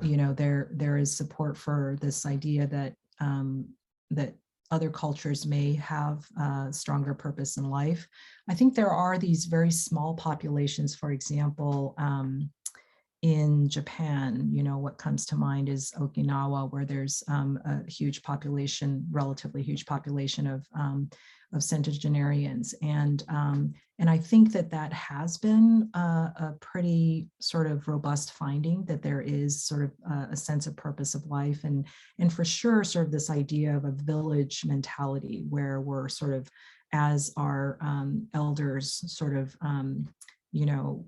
you know there is support for this idea that that other cultures may have stronger purpose in life. I think there are these very small populations, for example, in Japan, you know, what comes to mind is Okinawa, where there's a huge population, relatively huge population of centenarians. And I think that that has been a pretty sort of robust finding, that there is sort of a sense of purpose of life. And for sure, sort of this idea of a village mentality where we're sort of, as our elders sort of, you know,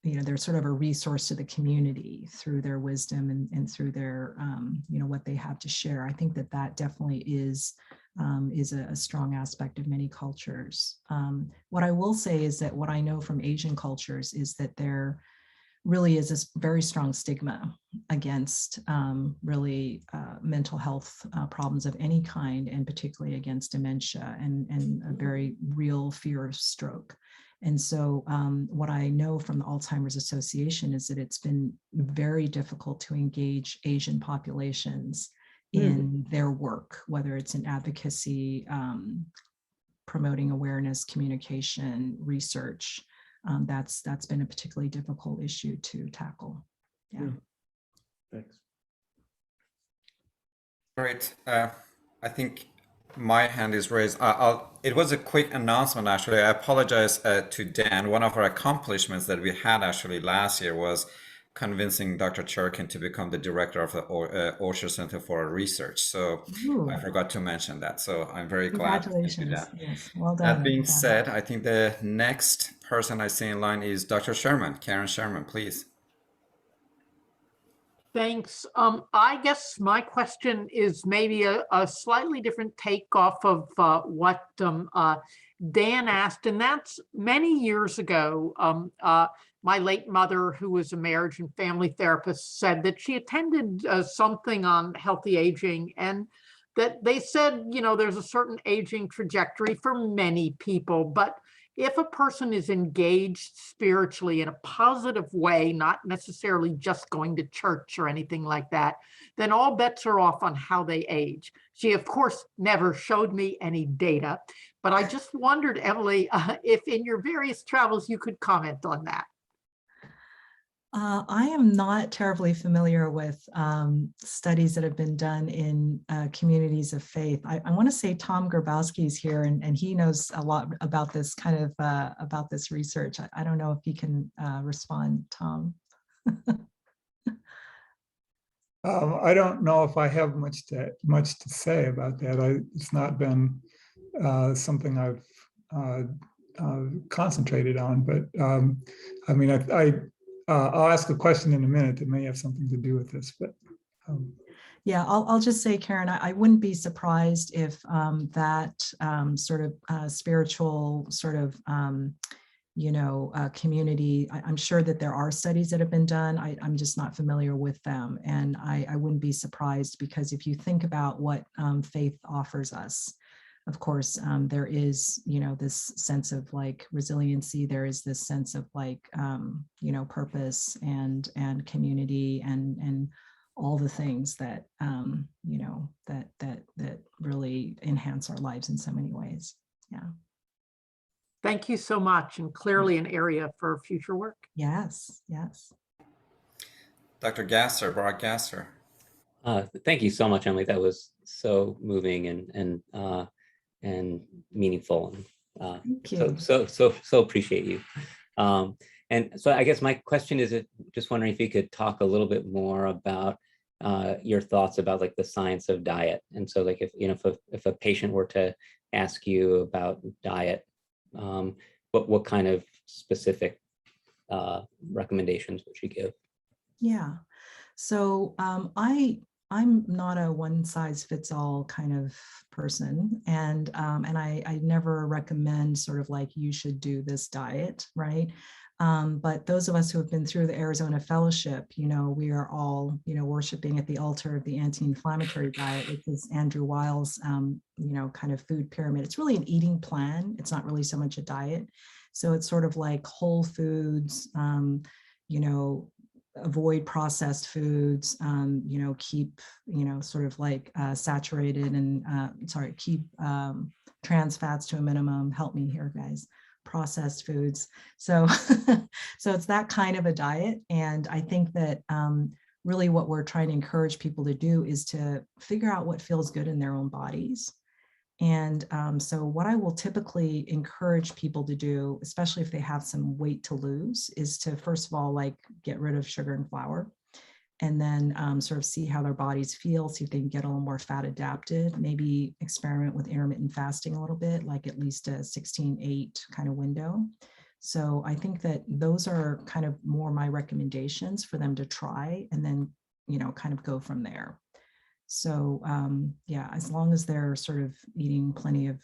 they're sort of a resource to the community through their wisdom and through their, you know, what they have to share. I think that that definitely is a strong aspect of many cultures. What I will say is that what I know from Asian cultures is that there really is this very strong stigma against really mental health problems of any kind, and particularly against dementia and a very real fear of stroke. And so what I know from the Alzheimer's Association is that it's been very difficult to engage Asian populations in their work, whether it's in advocacy, promoting awareness, communication, research. That's been a particularly difficult issue to tackle. Yeah. Thanks. Great. I think my hand is raised. It was a quick announcement, actually. I apologize to Dan. One of our accomplishments that we had actually last year was convincing Dr. Cherkin to become the director of the Osher Center for Research. So Ooh. I forgot to mention that. So I'm very glad to do Congratulations. that. Yes, well done. That being said, I think the next person I see in line is Dr. Sherman. Karen Sherman, please. Thanks. I guess my question is maybe a slightly different take off of what Dan asked, and that's many years ago. My late mother, who was a marriage and family therapist, said that she attended something on healthy aging, and that they said, you know, there's a certain aging trajectory for many people, but if a person is engaged spiritually in a positive way, not necessarily just going to church or anything like that, then all bets are off on how they age. She, of course, never showed me any data, but I just wondered, Emily, if in your various travels you could comment on that. I am not terribly familiar with studies that have been done in communities of faith. I want to say Tom Grabowski's here, and he knows a lot about this kind of about this research. I don't know if he can respond, Tom. I don't know if I have much to say about that. It's not been something I've concentrated on, but I mean, I'll ask a question in a minute that may have something to do with this, but. Yeah, I'll just say, Karen, I wouldn't be surprised if that sort of spiritual sort of, you know, community, I'm sure that there are studies that have been done. I'm just not familiar with them. And I wouldn't be surprised, because if you think about what faith offers us, of course, there is, you know, this sense of like resiliency. There is this sense of like, you know, purpose and community and all the things that, you know, that really enhance our lives in so many ways. Yeah. Thank you so much, and clearly an area for future work. Yes, yes. Dr. Gasser, Barack Gasser. Thank you so much, Emily. That was so moving and meaningful. Thank you. So appreciate you. And so I guess my question is, just wondering if you could talk a little bit more about your thoughts about like the science of diet. And so like if a patient were to ask you about diet, what kind of specific recommendations would you give? Yeah. So I I'm not a one size fits all kind of person. And I never recommend sort of like, you should do this diet, right? But those of us who have been through the Arizona Fellowship, we are all, worshiping at the altar of the anti-inflammatory diet, which is Andrew Weil's, kind of food pyramid. It's really an eating plan. It's not really so much a diet. So it's sort of like whole foods, avoid processed foods, keep, sort of like saturated and, keep trans fats to a minimum. Help me here, guys. Processed foods. So, so it's that kind of a diet. And I think that really what we're trying to encourage people to do is to figure out what feels good in their own bodies. And so what I will typically encourage people to do, especially if they have some weight to lose, is to first of all, like get rid of sugar and flour, and then sort of see how their bodies feel, see if they can get a little more fat adapted, maybe experiment with intermittent fasting a little bit, like at least a 16-8 kind of window. So I think that those are kind of more my recommendations for them to try, and then, kind of go from there. So yeah, as long as they're sort of eating plenty of,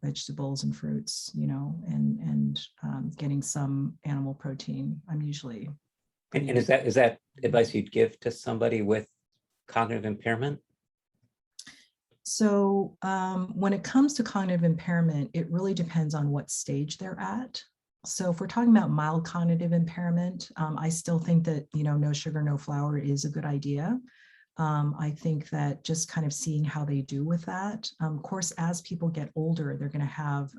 vegetables and fruits, and getting some animal protein, I'm usually. And is that advice you'd give to somebody with cognitive impairment? So when it comes to cognitive impairment, it really depends on what stage they're at. So if we're talking about mild cognitive impairment, I still think that, no sugar, no flour is a good idea. I think that just kind of seeing how they do with that. Of course, as people get older, they're going to have,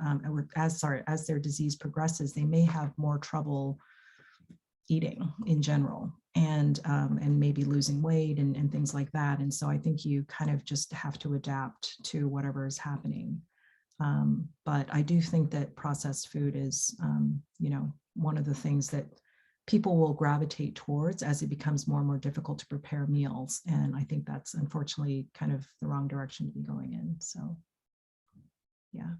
as their disease progresses, they may have more trouble eating in general, and maybe losing weight and things like that. And so I think you kind of just have to adapt to whatever is happening. But I do think that processed food is, one of the things that people will gravitate towards as it becomes more and more difficult to prepare meals. And I think that's unfortunately kind of the wrong direction to be going in. So, yeah.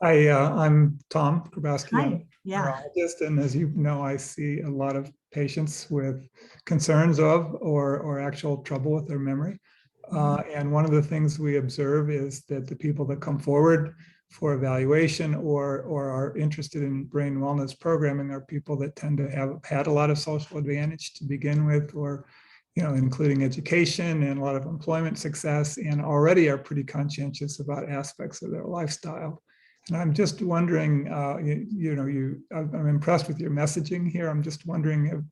Hi, I'm Tom Grabowski. I'm Hi. Yeah. neurologist, and as you know, I see a lot of patients with concerns of or actual trouble with their memory. And one of the things we observe is that the people that come forward for evaluation or are interested in brain wellness programming are people that tend to have had a lot of social advantage to begin with, or including education and a lot of employment success, and already are pretty conscientious about aspects of their lifestyle. And I'm just wondering, I'm impressed with your messaging here. I'm just wondering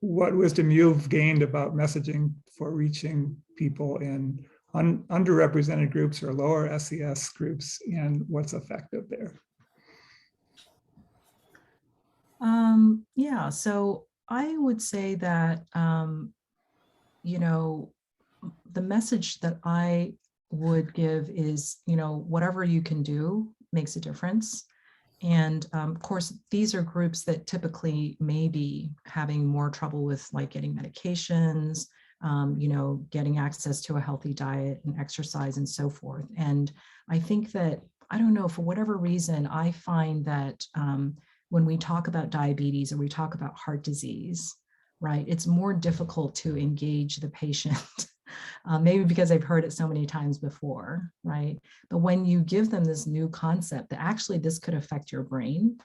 what wisdom you've gained about messaging for reaching people in underrepresented groups or lower SES groups, and what's effective there. Yeah, so I would say that, the message that I would give is, whatever you can do makes a difference. And of course, these are groups that typically may be having more trouble with like getting medications, getting access to a healthy diet and exercise and so forth. And I think that, I don't know, for whatever reason, I find that when we talk about diabetes or we talk about heart disease, right, it's more difficult to engage the patient. Maybe because I've heard it so many times before, right? But when you give them this new concept that actually this could affect your brain,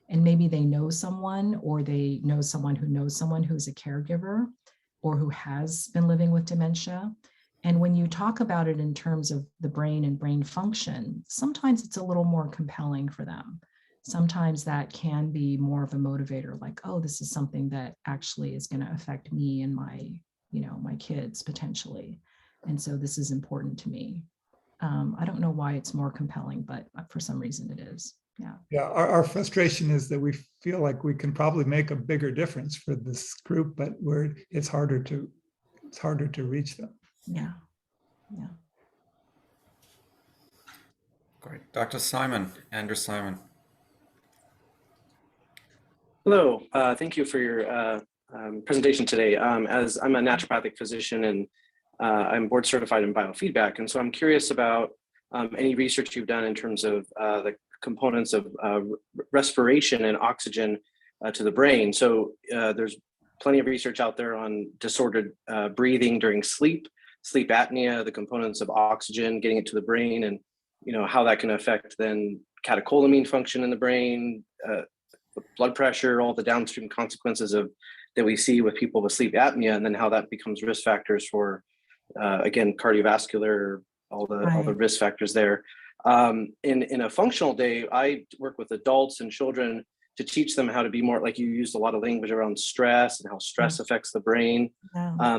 and maybe they know someone, or they know someone who knows someone who's a caregiver or who has been living with dementia. And when you talk about it in terms of the brain and brain function, sometimes it's a little more compelling for them. Sometimes that can be more of a motivator, like, oh, this is something that actually is going to affect me and my kids potentially. And so this is important to me. I don't know why it's more compelling, but for some reason it is. Yeah. Yeah. Our frustration is that we feel like we can probably make a bigger difference for this group, but it's harder to reach them. Yeah. Yeah. Great. Dr. Simon, Andrew Simon. Hello, thank you for your presentation today. As I'm a naturopathic physician, and I'm board certified in biofeedback, and so I'm curious about any research you've done in terms of the components of respiration and oxygen to the brain. So there's plenty of research out there on disordered breathing during sleep, sleep apnea, the components of oxygen, getting it to the brain, and how that can affect then catecholamine function in the brain, blood pressure, all the downstream consequences of that we see with people with sleep apnea, and then how that becomes risk factors for again cardiovascular, all the risk factors there. In a functional day, I work with adults and children to teach them how to be more, like you used a lot of language around stress and how stress affects the brain. Yeah.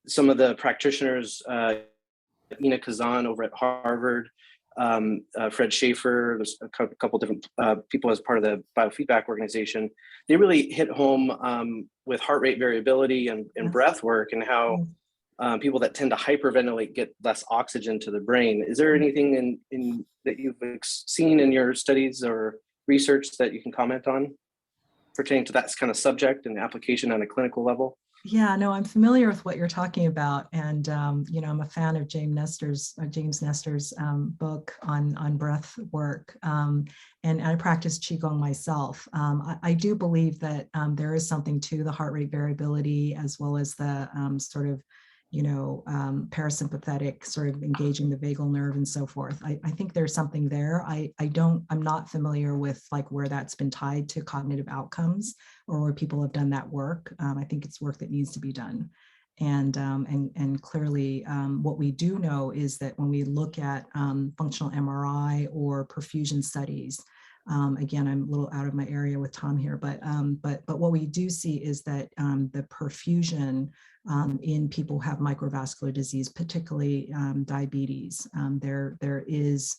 Some of the practitioners, Ina Kazan over at Harvard, Fred Schaefer, there's a couple different people as part of the biofeedback organization. They really hit home with heart rate variability and breath work, and how people that tend to hyperventilate get less oxygen to the brain. Is there anything in that you've seen in your studies or research that you can comment on pertaining to that kind of subject and application on a clinical level? Yeah, no, I'm familiar with what you're talking about, and I'm a fan of James Nestor's book on breath work, and I practice qigong myself. I do believe that there is something to the heart rate variability, as well as the sort of parasympathetic sort of engaging the vagal nerve and so forth. I think there's something there. I'm not familiar with like where that's been tied to cognitive outcomes or where people have done that work. I think it's work that needs to be done. And clearly what we do know is that when we look at functional MRI or perfusion studies, again, I'm a little out of my area with Tom here, but what we do see is that the perfusion in people who have microvascular disease, particularly diabetes, there is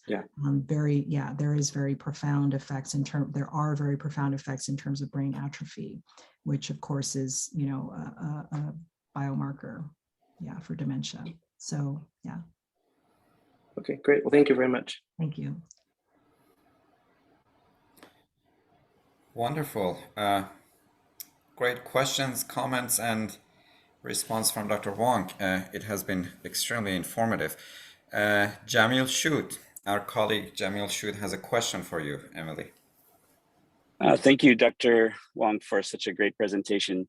very profound effects there are very profound effects in terms of brain atrophy, which of course is a biomarker, for dementia. So yeah. Okay, great. Well, thank you very much. Thank you. Wonderful. Great questions, comments, and response from Dr. Wong. It has been extremely informative. Jamil Shoot, our colleague Jamil Shoot has a question for you, Emily. Thank you, Dr. Wong, for such a great presentation.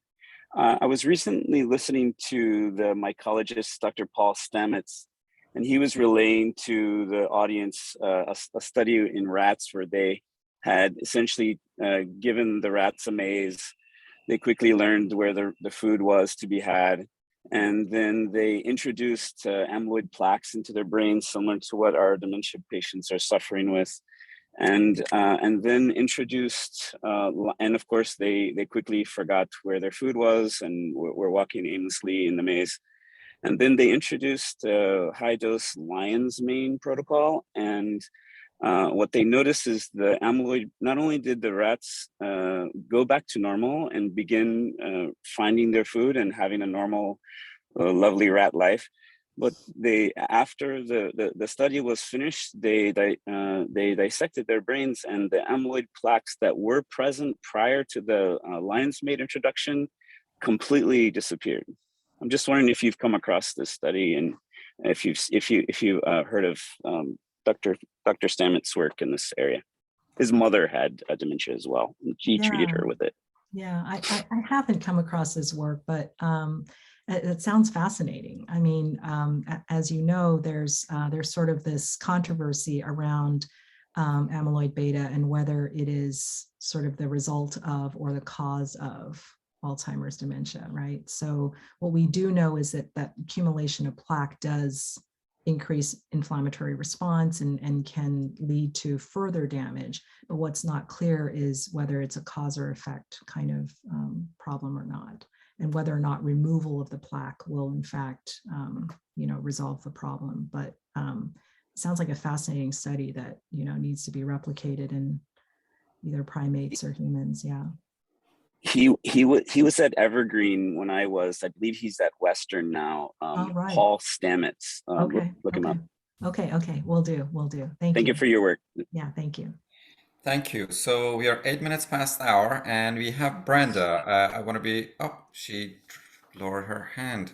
I was recently listening to the mycologist, Dr. Paul Stamets, and he was relaying to the audience a study in rats where they had essentially given the rats a maze. They quickly learned where the food was to be had. And then they introduced amyloid plaques into their brains, similar to what our dementia patients are suffering with. And then introduced, and of course, they quickly forgot where their food was and were walking aimlessly in the maze. And then they introduced high-dose lion's mane protocol. And what they noticed is the amyloid, not only did the rats go back to normal and begin finding their food and having a normal, lovely rat life, but after the study was finished, they dissected their brains, and the amyloid plaques that were present prior to the lion's mane introduction completely disappeared. I'm just wondering if you've come across this study, and if you heard of Dr. Stamets' work in this area. His mother had dementia as well, and he treated her with it. Yeah, I haven't come across his work, but it sounds fascinating. I mean, as you know, there's sort of this controversy around amyloid beta and whether it is sort of the result of or the cause of Alzheimer's dementia, right? So what we do know is that accumulation of plaque does increase inflammatory response and can lead to further damage. But what's not clear is whether it's a cause or effect kind of problem or not, and whether or not removal of the plaque will in fact, resolve the problem. But it sounds like a fascinating study that, needs to be replicated in either primates or humans. Yeah. He was at Evergreen when I believe he's at Western now. Right. Paul Stamets. Look him up. Okay. Will do. Thank you for your work. Yeah, thank you. Thank you. So we are 8 minutes past the hour, and we have Brenda. She lowered her hand.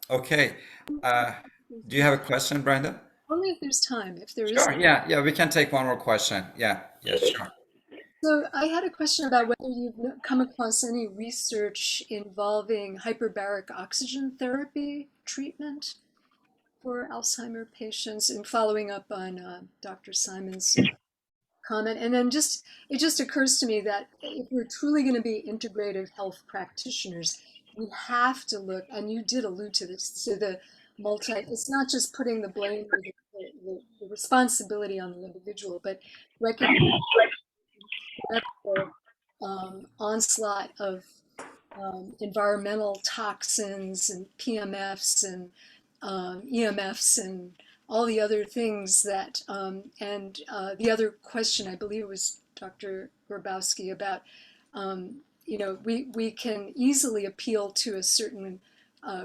Okay. Do you have a question, Brenda? Only if there's time. If there Sure. isn't. Yeah. We can take one more question. Yeah. Sure. So I had a question about whether you've come across any research involving hyperbaric oxygen therapy treatment for Alzheimer patients, and following up on Dr. Simon's comment. And then it just occurs to me that if we're truly going to be integrative health practitioners, we have to look, and you did allude to this, to the it's not just putting the blame or the responsibility on the individual, but recognizing onslaught of environmental toxins and PMFs and EMFs and all the other things that, the other question, I believe it was Dr. Grabowski, about, we can easily appeal to a certain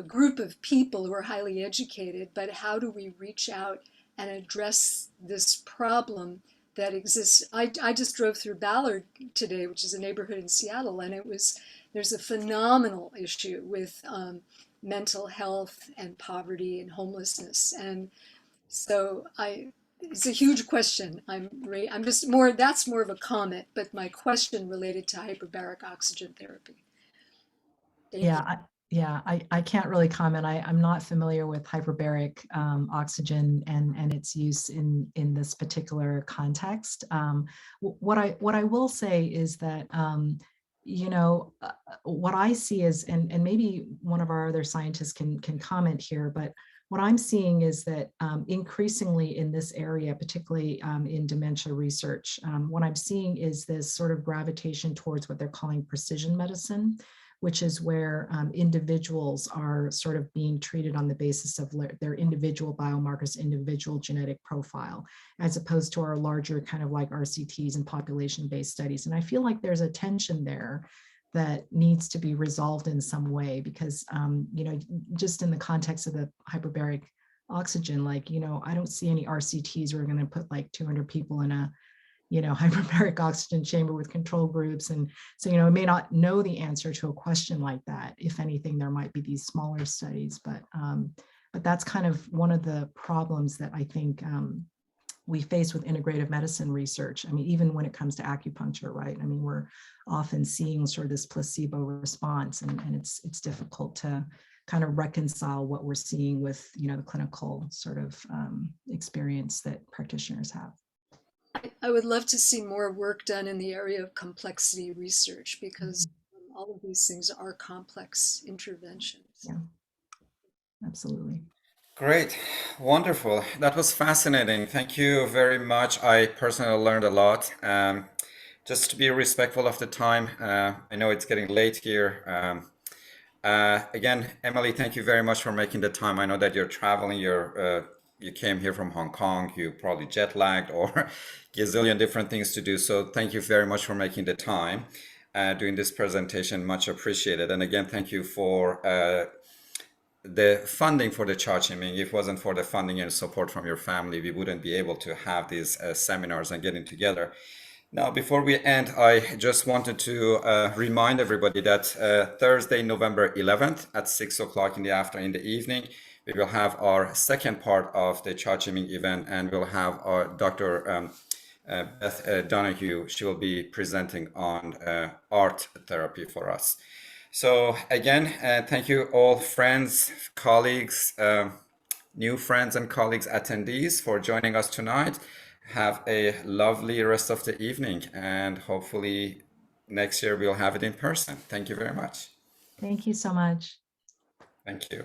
group of people who are highly educated, but how do we reach out and address this problem that exists? I just drove through Ballard today, which is a neighborhood in Seattle, and there's a phenomenal issue with mental health and poverty and homelessness. And so it's a huge question. I'm just more, that's more of a comment, but my question related to hyperbaric oxygen therapy. Thank you. I can't really comment. I'm not familiar with hyperbaric oxygen and its use in this particular context. What I will say is that what I see is, and maybe one of our other scientists can comment here, but what I'm seeing is that increasingly in this area, particularly in dementia research, what I'm seeing is this sort of gravitation towards what they're calling precision medicine, which is where individuals are sort of being treated on the basis of their individual biomarkers, individual genetic profile, as opposed to our larger kind of like RCTs and population-based studies. And I feel like there's a tension there that needs to be resolved in some way, because, just in the context of the hyperbaric oxygen, I don't see any RCTs where we're going to put like 200 people in a hyperbaric oxygen chamber with control groups. And so, we may not know the answer to a question like that. If anything, there might be these smaller studies, but that's kind of one of the problems that I think we face with integrative medicine research. I mean, even when it comes to acupuncture, right? I mean, we're often seeing sort of this placebo response, and it's difficult to kind of reconcile what we're seeing with, the clinical sort of experience that practitioners have. I would love to see more work done in the area of complexity research, because all of these things are complex interventions. Yeah, absolutely. Great, wonderful. That was fascinating. Thank you very much. I personally learned a lot. Just to be respectful of the time, I know it's getting late here. Again, Emily, thank you very much for making the time. I know that you're traveling, you came here from Hong Kong, you probably jet lagged or gazillion different things to do. So thank you very much for making the time, doing this presentation, much appreciated. And again, thank you for the funding for the Cha-Chi Ming. If it wasn't for the funding and support from your family, we wouldn't be able to have these seminars and getting together. Now, before we end, I just wanted to remind everybody that Thursday, November 11th at 6 o'clock in the evening, we will have our second part of the Cha-Chi Ming event, and we'll have our Dr. Beth Donahue. She will be presenting on art therapy for us. So again, thank you all friends, colleagues, new friends and colleagues, attendees for joining us tonight. Have a lovely rest of the evening, and hopefully next year we'll have it in person. Thank you very much. Thank you so much. Thank you.